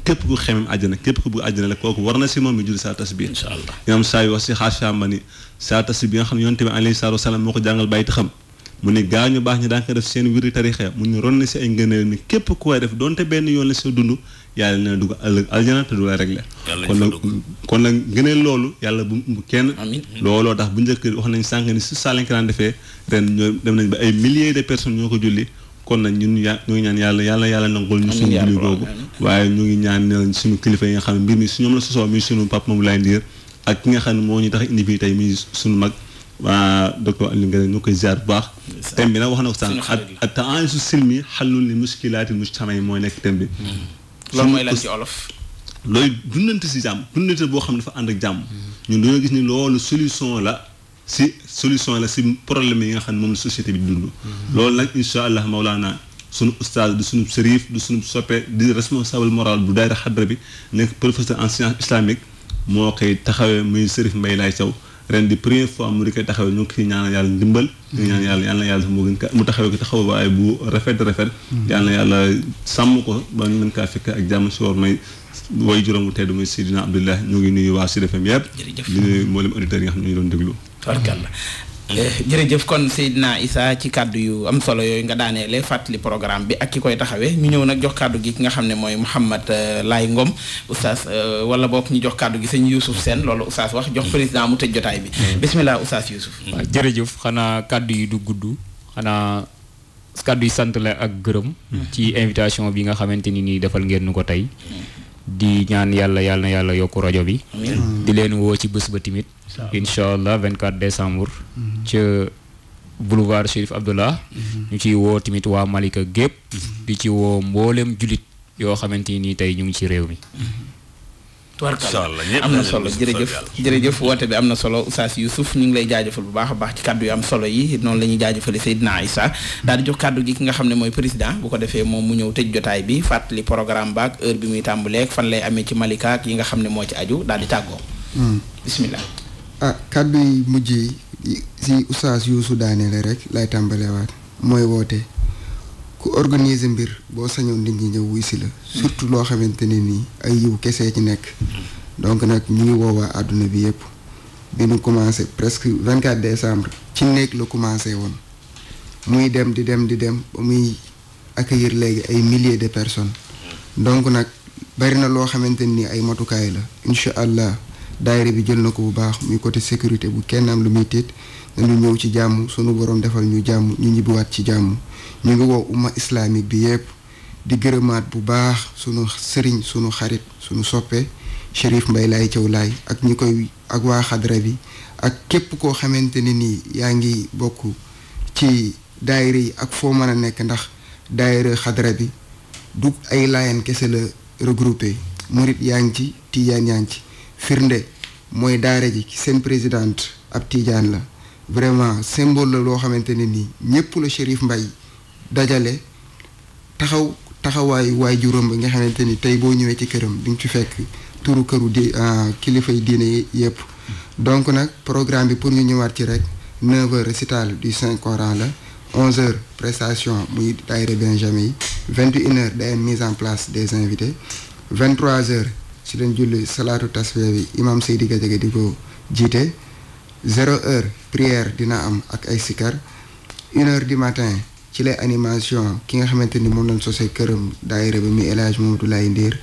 [SPEAKER 8] képp ku xemem àjjana képp ku bëgg àjjana la kooku war na si moom mi julli saa tasbih
[SPEAKER 3] incha allah
[SPEAKER 8] imam saa yi wax si xaasamba ni saa tasbih bi nga xam ne yonent bi alayhi salaatu wasalaam moo ko jàngal bàyyi xam mu ne gaa ñu baax ñi daan ko def seen wiri tarixa mu ñu ron na si ay ngëneel ni képp ku koy def donte benn yoon la si dund yàlla na dugg ëllëg aljana te du la réglé kon nag ngëneel loolu yàlla bu kenn looloo tax bu njëkk wax nañ sànq ni si saa lañ ko daan defee ren ñoo dem nañ ba ay milliers de personnes ñoo ko julli kon nag ñun ñu ngi ñaan yàlla nangul ñu suñu julli googu waaye ñu ngi ñaan suñu kilifa yi nga xam ne mbir mi su ñoom la sosoo mi suñu Pape Mamadou Laye Ndir ak ki nga xam ne moo ñu tax indi fii tey mi suñu mag waa docteur Aliou Ngare ñu koy ziar bu baax. thème bi nag wax na ko sànq ak ta'aayushu silmi xallun li mushkilaati mujtama yi mooy nekk thème bi.
[SPEAKER 4] loolu mooy lan ci olof.
[SPEAKER 8] looy dundante si jàmm dundante boo xam ne dafa ànd ak jàmm. ñun dañoo gis ni loolu solution la si problème yi nga xam ne moom la société bi dund. loolu nag incha allah Mawlana sunu ustaaz du sunu sërif du sunu soppe di responsable moral bu daayira xadra bi nekk professeur en science islamique moo koy taxawee muy Sërif Mbaye Laye Thiaw ren di première fois mu di koy taxawee ñu ngi koy ñaanal yàlla ndimbal. ñu ñaan yàlla moo gën mu taxawee ko taxaw waaye bu rafet. yàlla na yàlla sàmm ko ba ñu mën kaa fekk ak jàmm si war may way juróom bu tedd muy Seydina Abdoulaye ñu ngi nuyu waa Sud FM yëpp. jërëjëf di nuyu mboolem auditeurs yi nga xam ne ñu doon déglu.
[SPEAKER 4] tabarkalla jërëjëf kon Seydina Issa ci kàddu yu am solo yooyu nga daaneele fàttali programme bi ak ki koy taxawee ñu ñëw nag jox kàddu gi ki nga xam ne mooy Mouhamed Laye Ngom oustaz wala boog ñu jox kàddu gi sëñ Youssouf Sène loolu oustaz wax jox président mu tëj jotaay bi bismillah oustaz Youssouf.
[SPEAKER 6] waaw jërëjëf xanaa kàddu yi du gudd xanaa kàddu yi sant la ak gërëm ci invitation bi nga xamante ni nii defal ngeen nu ko tey di ñaan yàlla yokku rajo bi di leen woo ci bés ba timit incha allah 24 décembre ca boulevard Chérif Abdallah ñu ciy woo tamit waa Malika gépp di ci woo mboolem julit yoo xamante ni tey ñu ngi ci réew mi
[SPEAKER 4] tubarkalla am na solo jërëjëf woote bi am na solo Oustaz Youssouf ñu ngi lay jaajëfal bu baax a baax ci kàddu yu am solo yi noonu la ñuy jaajëfale Seydina Issa daal di jox kàddu gi ki nga xam ne mooy président bu ko defee moom mu ñëw tëj jotaay bi fàttali programme baak heure bi muy tàmbuleeg fan lay amee ci Malika ak yi nga xam ne moo ci aju daal di tàggoo bismillah
[SPEAKER 7] kàddu yi mujj yi si Oustaz Youssou daanele rek lay tàmbalewaat mooy woote ku organiser mbir boo sañoon nit ñi ñëw wuy si la surtout loo xamante ne nii ay yiw kese ci nekk donc nag ñu ngi woowaa àdduna bi yëpp bi ñu commencé presque 24 décembre ci néeg la commencé woon muy dem di dem ba muy accueillir léegi ay milliers de personnes donc nag bari na loo xamante ni ay matukaay la incha allah daayira bi jël na ko bu baax muy côté sécurité bu kenn am lu muy tiit nañu ñëw ci jàmm sunu borom defal ñu jàmm ñu ñibbiwaat ci jàmm ñu ngi woo umma islamique bi yëpp di gërëmaat bu baax sunu sëriñ sunu xarit sunu soppe Chérif Mbaye Laye Thiaw Laye ak ñi koy ak waa xadra bi ak képp koo xamante ne nii yaa ngi bokk ci daayira yi ak foo mën a nekk ndax daayira xadra bi du ay laayeen kese la regroupé murit yaa ngi ci tijaan yaa ngi ci firnde mooy daara ji seen présidente ab tijaan la vraiment symbole la loo xamante ne nii ñëpp la Chérif Mbaye dajale taxawaayu waay juróom bi nga xamante ni tey boo ñëwee ci këram di nga ci fekk turu këru di kilifay diine yëpp donc nag programme bi pour ñu ñëwaat ci rek 9h récital du Saint Coran la 11h prestation muy daayira Benjamin yi 21h day am mise en place des invités 23h ci leen julli salaatu tasbih bi imam Seydi Gadiaga di ko jiite 0h prière dina am ak ay sikar 1h du matin ci lay animation ki nga xamante ni moom lañ sosee këram daayira bi muy El Hadj Mamadou Laye Ndir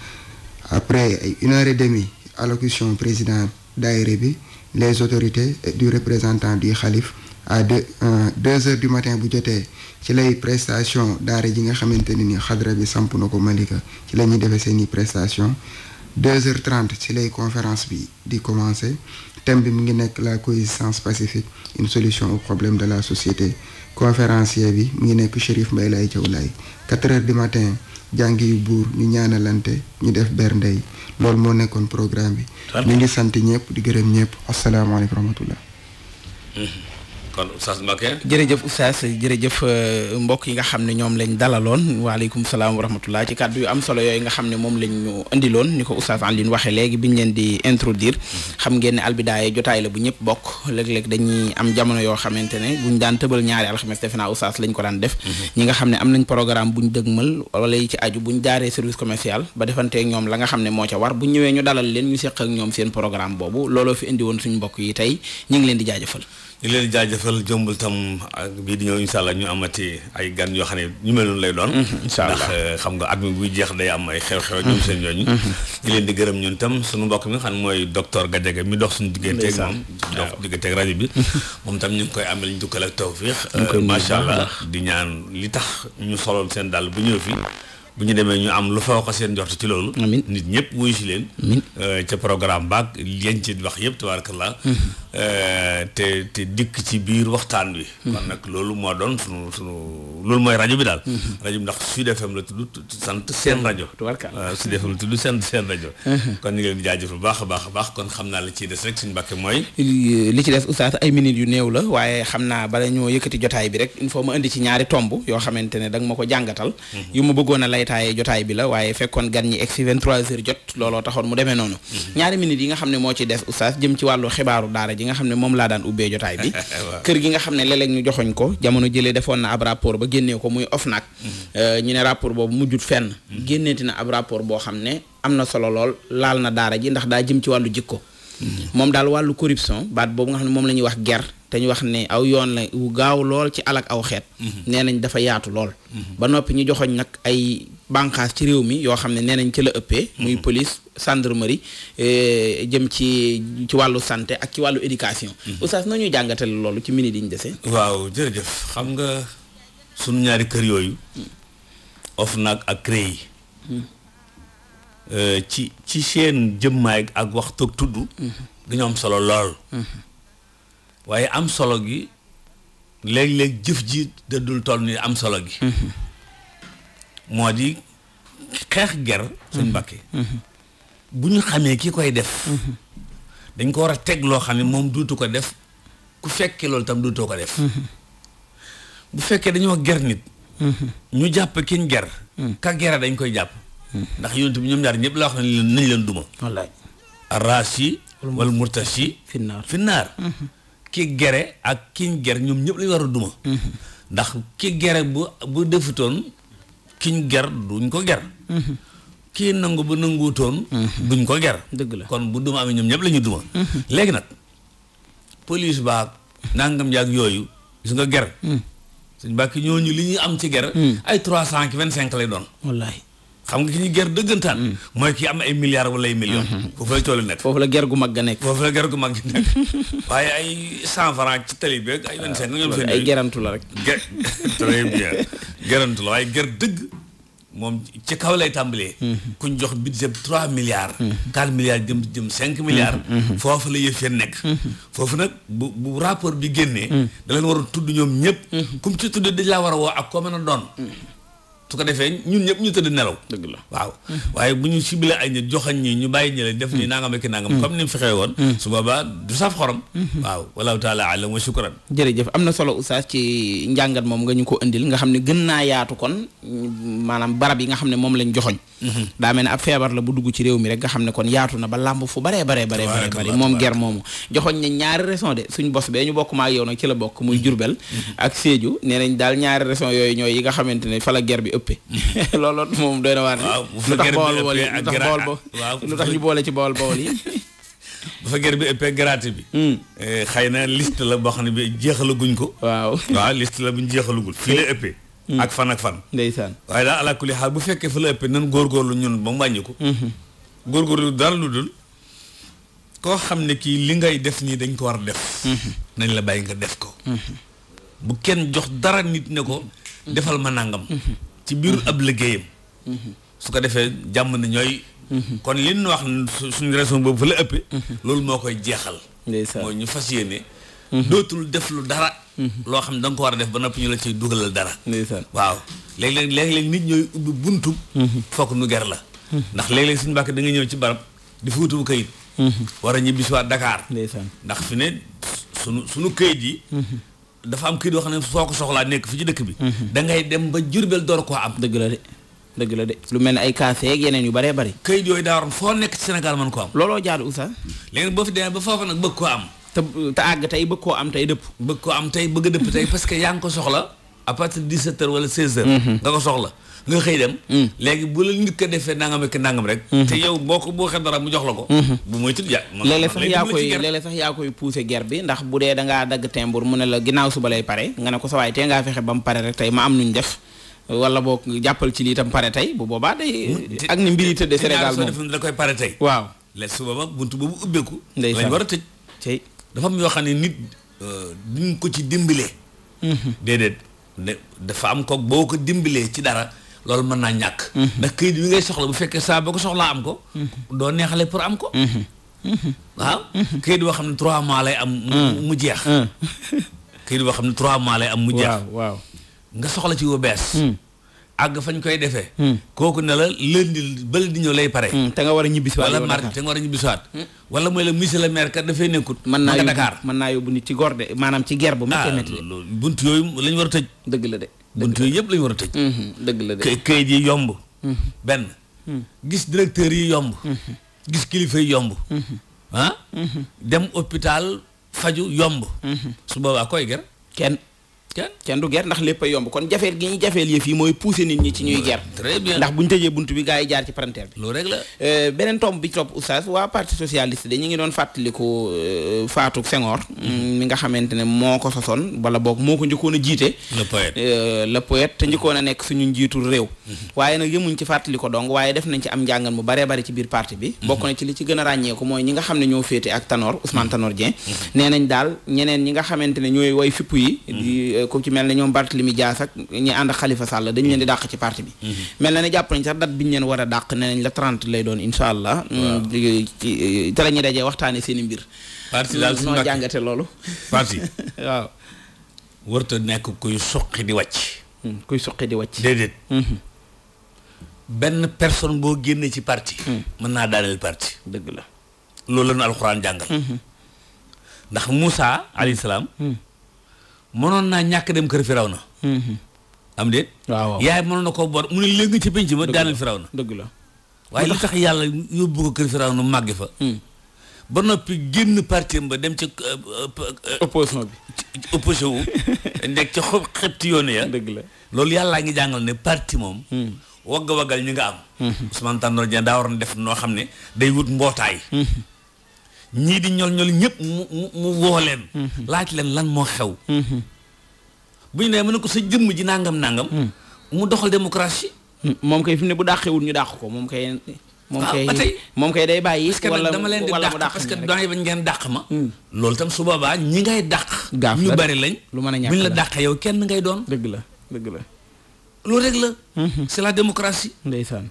[SPEAKER 7] après ay 1h30 allocution président daayira bi les autorités du représentant du xalif à 2h du matin bu jotee ci lay prestation daara ji nga xamante ni xadra bi samp na ko Malika ci la ñuy defee seeni prestation 2h30 ci lay conférence bi di commencer thème bi mu ngi nekk la coexistence pacifique une solution au problème de la société conférencier bi mu ngi nekk Chérif Mbaye Laye Thiaw Laye 4h du matin jàngi yu buur ñu ñaanalante ñu def berndey loolu moo nekkoon programme bi ñu ngi sant ñëpp di gërëm ñëpp asalaamaaleykum wa rahmatullah
[SPEAKER 3] kon Oustaz Mbacké
[SPEAKER 4] jërëjëf Oustaz jërëjëf mbokk yi nga xam ne ñoom lañ dalaloon waaleykum salaam wa rahmatullah ci kàddu yu am solo yooyu nga xam ne moom lañ ñu indiloon ni ko Oustaz Alioune waxee léegi biñ leen di introduire xam ngeen ne albidaaya jotaay la bu ñëpp bokk léeg-léeg dañuy am jamono yoo xamante ne buñ daan tëbal ñaari alxames defe naa Oustaz lañ ko daan def ñi nga xam ne am nañ programme buñ dëgmal wala yi ci aju buñ jaaree service commercial ba defanteeg ñoom la nga xam ne moo ca war buñ ñëwee ñu dalal leen ñu seq ak ñoom seen programme boobu looloo fi indi woon suñ mbokk yi tey ñu ngi leen di jaajëfal
[SPEAKER 3] ñu leen jaajëfal jombul tam ak bii di ñëw incha allah ñu amati ay gan yoo xam ne ñu mel noonu lay doon.
[SPEAKER 4] incha allah
[SPEAKER 3] ndax xam nga at mi buy jeex day am ay xew-xew ñoom seen ñooñu. ñu leen di gërëm ñun tam suñu mbokk mi nga xam ne mooy docteur Gadiaga mi dox suñu digganteeg moom. dox digganteeg rajo bi. moom tam ñu ngi koy amal njukkal ak tawfiix. macha allah di ñaan li tax ñu solol seen dàll bu ñëw fi bu ñu demee ñu am lu fa wax seen njort ci loolu.
[SPEAKER 4] amiin
[SPEAKER 3] nit ñëpp wuyu si leen. ca programme baag yéen ci wax yëpp tabarakallah. te dikk ci biir waxtaan wi. kon nag loolu moo doon sunu loolu mooy rajo bi daal. rajo bi ndax Sud FM la tudd sant seen rajo. Sud FM la tudd seen rajo. kon ñu ngi leen di jaajëfal bu baax a baax kon xam naa la ciy des rek suñu Mbàkke mooy.
[SPEAKER 4] li ci des oustaz ay minutes yu néew la waaye xam naa bala ñoo yëkkati jotaay bi rek il faut ma indi ci ñaari tomb yoo xamante ne danga ma ko jàngatal. yu ma bëggoon a laytaaye jotaay bi la waaye fekkoon gan ñi egg si 23h jot looloo taxoon mu demee noonu. ñaari minutes yi nga xam ne moo ci des oustaz jëm ci wàllu xibaaru daara ji nga xam ne moom laa daan ubbee jotaay bi. kër gi nga xam ne léeg-léeg ñu joxoñ ko jamono jëlee defoon na ab rapport ba génnee ko muy OFNAC. ñu ne rapport boobu mujjut fenn. génneeti na ab rapport boo xam ne am na solo lool laal na daara ji ndax daa jëm ci wàllu jikko. moom daal wàllu corruption baat boobu nga xam ne moom la ñuy wax ger te ñu wax ne aw yoon la wu gaaw lool ci alak aw xeet. nee nañ dafa yaatu lool. ba noppi ñu joxoñ nag ay bànqaas ci réew mi yoo xam ne nee nañ ci la ëppee. muy police gendarmerie jëm ci wàllu santé ak ci wàllu éducation. oustaz noo ñuy jàngatale loolu ci minute yi ñu dese.
[SPEAKER 3] waaw jërëjëf xam nga sunu ñaari kër yooyu. OFNAC ak CREI yi. ci seen jëmmaay ak waxtu tudd. dañoo am solo lool. waaye am solo gi léeg-léeg jëf ji dëddul toll ni am solo gi. moo di xeex ger suñ Mbàkke. bu ñu xamee ki koy def. dañ ko war a teg loo xam ne moom duutu ko def ku fekkee loolu tam duutoo ko def. bu fekkee dañoo ger nit. ñu jàpp kiñ ger. ka gera dañ koy jàpp. ndax yonent bi ñoom ñaar ñëpp la wax nañ leen duma.
[SPEAKER 4] wallaay
[SPEAKER 3] arraasi wal murtashi finnaar ki gere ak kiñ ger ñoom ñëpp lañu war a duma. ndax ki gere bu defutoon kiñ ger duñ ko ger. kii nangu bu nanguutoon duñ ko ger.
[SPEAKER 4] dëgg la
[SPEAKER 3] kon bu duma amee ñoom ñëpp la ñu duma. léegi nag police baag nangam yaag yooyu gis nga ger. suñ bàkki ñooñu li ñuy am ci ger. ay 325 lay doon.
[SPEAKER 4] wallaay.
[SPEAKER 3] xam nga ki ñuy ger dëggantaan. mooy ki am ay milliards wala ay millions. foofu la toolu nekk.
[SPEAKER 4] foofu la ger gu mag ga nekk.
[SPEAKER 3] foofu la ger gu mag gi nekk. waaye ay 100 francs ci tali bi ak ay 25. ñoom seen
[SPEAKER 4] ay gerantu la rek.
[SPEAKER 3] très bien gerantu la waaye ger dëgg moom ci kaw lay tàmbalee. kuñ jox budget 3 milliards. 4 milliards jëm 5 milliards. foofu la yëf ya nekk. foofu nag bu rapport bi génnee. da leen war a tudd ñoom ñëpp. kum ci tudd dañ laa war a woo ak koo mën a doon. su ko defee ñun ñëpp ñu tëdd nelaw.
[SPEAKER 4] dëgg la
[SPEAKER 3] waaw. waaye bu ñu ciblé ay nit joxañ ñi ñu bàyyi ñi leen def ni nangam ak nangam. comme ni mu fexee woon. su boobaa du saf xorom. waaw wallahu taala alam wa shukran.
[SPEAKER 4] jërëjëf am na solo oustaz ci njàngat moom nga ñu ko indil nga xam ne gën naa yaatu kon maanaam barab yi nga xam ne moom lañ joxoñ. daa mel ne ab feebar la bu dugg ci réew mi rek nga xam ne kon yaatu na ba làmb fu baree moom ger moomu joxoñ ne ñaari raison de suñ bos bee ñu bokk maa ak yow nag ci la bokk muy Jurbel ak Sédhiou nee nañ daal ñaari raison yooyu ñooy yi nga xamante ne fa la ger bi ëppee loolu moom doy na waar lu tax ñu boole ci bawol yi
[SPEAKER 3] bu fa ger bi ëppee gratuit bi xëy na liste la boo xam ne bi jeexalaguñ ko
[SPEAKER 4] waaw
[SPEAKER 3] liste la buñ jeexalagul fii la ëppee ak fan
[SPEAKER 4] ndeysaan
[SPEAKER 3] waaye daal ala kulli xaal bu fekkee fa la ëppee nan góorgóorlu ñun ba mu wàññi ko góorgóorlu dara lu dul koo xam ne kii li ngay def nii dañ ko war a def nañ la bàyyi nga def ko bu kenn jox dara nit ne ko defal ma nangam ci biir ab liggéeyam su ko defee jàmm na ñooy kon li ñu wax suñu raison boobu fa la ëppee loolu moo koy jeexal mooy ñu fas yéene dootul def lu dara loo xam ne da nga ko war a def ba noppi ñu la ciy dugalal dara waaw léeg-léeg nit ñooy ubbi buntu fokk nu ger la ndax léeg-léeg suñu mbàkk da nga ñëw ci barab di fa wutu kayit war a ñibbi si waat Dakar ndax fi ne suñu kayit yi dafa am kayit yoo xam ne soo ko soxlaa nekk fi ci dëkk bi da ngay dem ba Jurbel door koo am
[SPEAKER 4] dëgg la de lu mel ne ay kaase ak yeneen yu baree bari
[SPEAKER 3] kayit yooyu daa waroon foo nekk ci Sénégal mën ko am
[SPEAKER 4] looloo jaadu oustaz
[SPEAKER 3] léegi boo fi demee ba foofu nag bëgg koo am
[SPEAKER 4] te àgg tey bëgg koo am tey dëpp
[SPEAKER 3] bëgg a dëpp tey parce que yaa ngi ko soxla à partir de 17h wala 16h nga ko soxla nga xëy dem léegi bu la nit ko defee nangam ak nangam rek te yow boo xee dara mu jox la ko bu mooy tudd
[SPEAKER 4] léeg-léeg sax yaa koy poussé ger bi ndax bu dee dangaa dagg timbre mu ne la ginnaaw suba lay pare nga ne ko sa waay tey ngaa fexe ba mu pare rek tey ma am nuñ def wala boo jàppal ci lii tam pare tey bu boobaa day ak ni mbir yi tëddee Sénégal moom
[SPEAKER 3] da koy pare tey
[SPEAKER 4] waaw
[SPEAKER 3] léegi su boobaa buntu boobu ubbeeku
[SPEAKER 4] lañ
[SPEAKER 3] war a tëj dafa am yoo xam ne nit duñ ko ci dimbalee déedéet dafa am ko boo ko dimbalee ci dara loolu mën naa ñàkk ndax këyit bi ngay soxla bu fekkee saa boo ko soxlaa am ko doo neexale pour am ko waaw këyit boo xam ne 3 mois lay am mu jeex këyit boo xam ne 3 mois lay am mu jeex
[SPEAKER 4] waaw
[SPEAKER 3] nga soxla ci wu bees àgg fañ koy defee kooku ne la lundi ba di ñëw lay pare
[SPEAKER 4] te nga war a ñibbisiwaat
[SPEAKER 3] wala mardi te nga war a ñibbisiwaat wala mooy la monsieur le maire kat dafay nekkut mën naa
[SPEAKER 4] yóbbu nit ci gorde maanaam ci ger bu métti
[SPEAKER 3] bunt yooyu lañ war a tëj
[SPEAKER 4] dëgg la de
[SPEAKER 3] bunt yooyu yëpp lañ war a tëj
[SPEAKER 4] dëgg la de
[SPEAKER 3] këyit yi yomb benn gis directeur yi yomb gis kilifa yi yomb dem hôpital faju yomb su boobaa koy ger kenn du ger ndax lépp a yomb kon jafeel gi ñuy jafeel yëf yi mooy pousser nit ñi ci ñuy ger très bien
[SPEAKER 4] ndax buñ tëjee bunt bi gaa yi jaar ci parenteer bi
[SPEAKER 3] loolu rek la
[SPEAKER 4] beneen tomb bi ci topp oustaz waa parti socialiste de ñu ngi doon fàttaliku Fatou Senghor mi nga xamante ne moo ko sosoon wala boog moo ko njëkkoon a jiite le poète te njëkkoon a nekk suñu njiitul réew waaye nag yemuñ ci fàttali ko dong waaye def nañ ci am njàngan mu baree bari ci biir parti bi bokk na ci li ci gën a ràññeeku mooy ñi nga xam ne ñoo féete ak Tanor Ousmane Tanor Dieng nee nañ daal ñeneen ñi nga xamante ne ñooy way fipp yi ku ci mel ne ñoom Barthélémy Dias ak ñi ànd ak Khalifa Sall dañ leen di dàq ci parti bi mel na ne jàpp nañ sax date bi ñu leen war a dàq ne nañ la 30 lay doon insha allah te la ñuy dajee waxtaane seen i mbir
[SPEAKER 3] parti daal
[SPEAKER 4] noo jàngate loolu
[SPEAKER 3] parti
[SPEAKER 4] waaw
[SPEAKER 3] warta nekk kuy suqi di wàcc déedéet benn personne boo génnee ci parti mën naa daaneel parti
[SPEAKER 4] dëgg la
[SPEAKER 3] loolu la ñu alxuraan jàngal ndax Moussa alayhi salaam mënoon naa ñàkk dem kër Firawna am déet
[SPEAKER 4] waaw
[SPEAKER 3] yaay mënoon na ko bor mu ne léegi ci penc ma daaneel Firawna
[SPEAKER 4] dëgg la
[SPEAKER 3] waaye li tax yàlla yóbbu ko kër Firawna màgge fa ba noppi génn parti ba dem ci
[SPEAKER 4] opposition
[SPEAKER 3] wu nekk ci xebti yoon ya
[SPEAKER 4] dëgg la
[SPEAKER 3] loolu yàllaa ngi jàngal ne parti moom wagga-waggal ñi nga am Ousmane Tanor Dieng daa waroon def noo xam ne day wut mbootaay ñii di ñol ñëpp mu woo leen laaj leen lan moo xew bu ñu nee mën na ko sa jëmm ji nangam mu doxal démocratie
[SPEAKER 4] moom kay fi mu ne bu dàqewul ñu dàq ko moom kay day bàyyi
[SPEAKER 3] wala dama leen di dàq parce que dangay bañ ngeen dàq ma loolu tam su boobaa ñi ngay dàq ñu bari lañ
[SPEAKER 4] lu mën a ñàkk
[SPEAKER 3] bu ñu la dàqee yow kenn ngay doon
[SPEAKER 4] dëgg la
[SPEAKER 3] loolu rek la c'est la démocratie
[SPEAKER 4] ndeysaan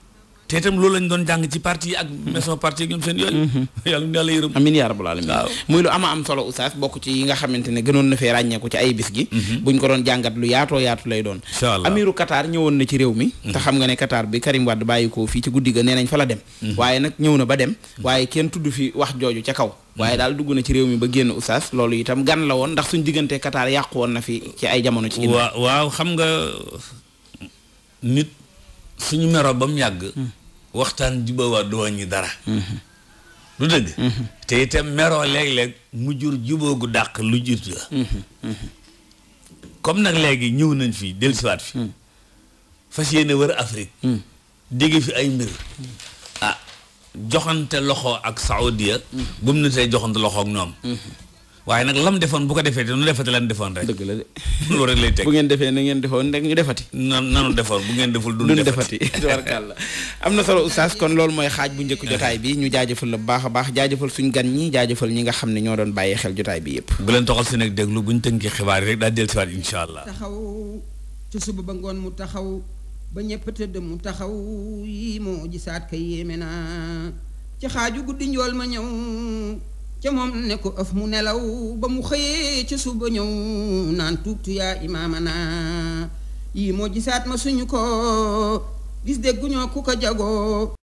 [SPEAKER 3] te itam loolu lañ doon jàng ci parti yi ak maison parti yi ñoom seen yooyu yàlla yërëm
[SPEAKER 4] amiin yaa rabbal aalamiin waaw muy lu ama am solo oustaz bokk ci yi nga xamante ne gënoon na fee ràññeeku ci ay bis gi buñ ko doon jàngat lu yaatoo yaatu lay doon amiru Qatar ñëwoon na ci réew mi te xam nga ne Qatar bi Karim Wade bàyyi ko fii ci guddi ga nee nañ fa la dem waaye nag ñëw na ba dem waaye kenn tudd fi wax jooju ca kaw waaye daal dugg na ci réew mi ba génn oustaz loolu itam gan la woon ndax suñ diggante Qatar yàqu woon na fi ci ay jamono ci
[SPEAKER 3] waaw xam nga nit suñu meroo ba mu yàgg waxtaan jubóowaa du wàññi dara lu dëgg te itam meroo léeg-léeg mu jur jubóo gu dàq lu jiitu la comme nag léegi ñëw nañ fi dellusiwaat fi fas yéene wër Afrique dégg fi ay mbir joxante loxo ak Saoudia bu mu ne tey joxante loxo ak ñoom waaye nag lam defoon bu ko defee te nu defati lan defoon rek
[SPEAKER 4] dëgg la de
[SPEAKER 3] loolu rek lay teg
[SPEAKER 4] bu ngeen defee na ngeen defoon rek ñu defati
[SPEAKER 3] nanu defoon bu ngeen deful duñu defati
[SPEAKER 4] tabarkàlla am na solo oustaz kon loolu mooy xaaj bu njëkk jotaay bi ñu jaajëfal la bu baax a baax jaajëfal suñ gan ñi jaajëfal ñi nga xam ne ñoo doon bàyyi xel jotaay bi yëpp
[SPEAKER 3] bu leen toxal si nag déglu buñ tënkee xibaar yi rek daal dellusiwaat insha allah
[SPEAKER 9] taxaw ci suba ba ngoon mu taxaw ba ñëpp tëdd mu taxaw yi moo gisaat kay yéeme na ci xaaju guddi njool ma ñëw ca moom ne ko ëf mu nelaw ba mu xëyee ca suba ñëw naan tuubtu yaa imaamana yii moo gisaat ma suñu ko gis dégguñoo ku ko jagoo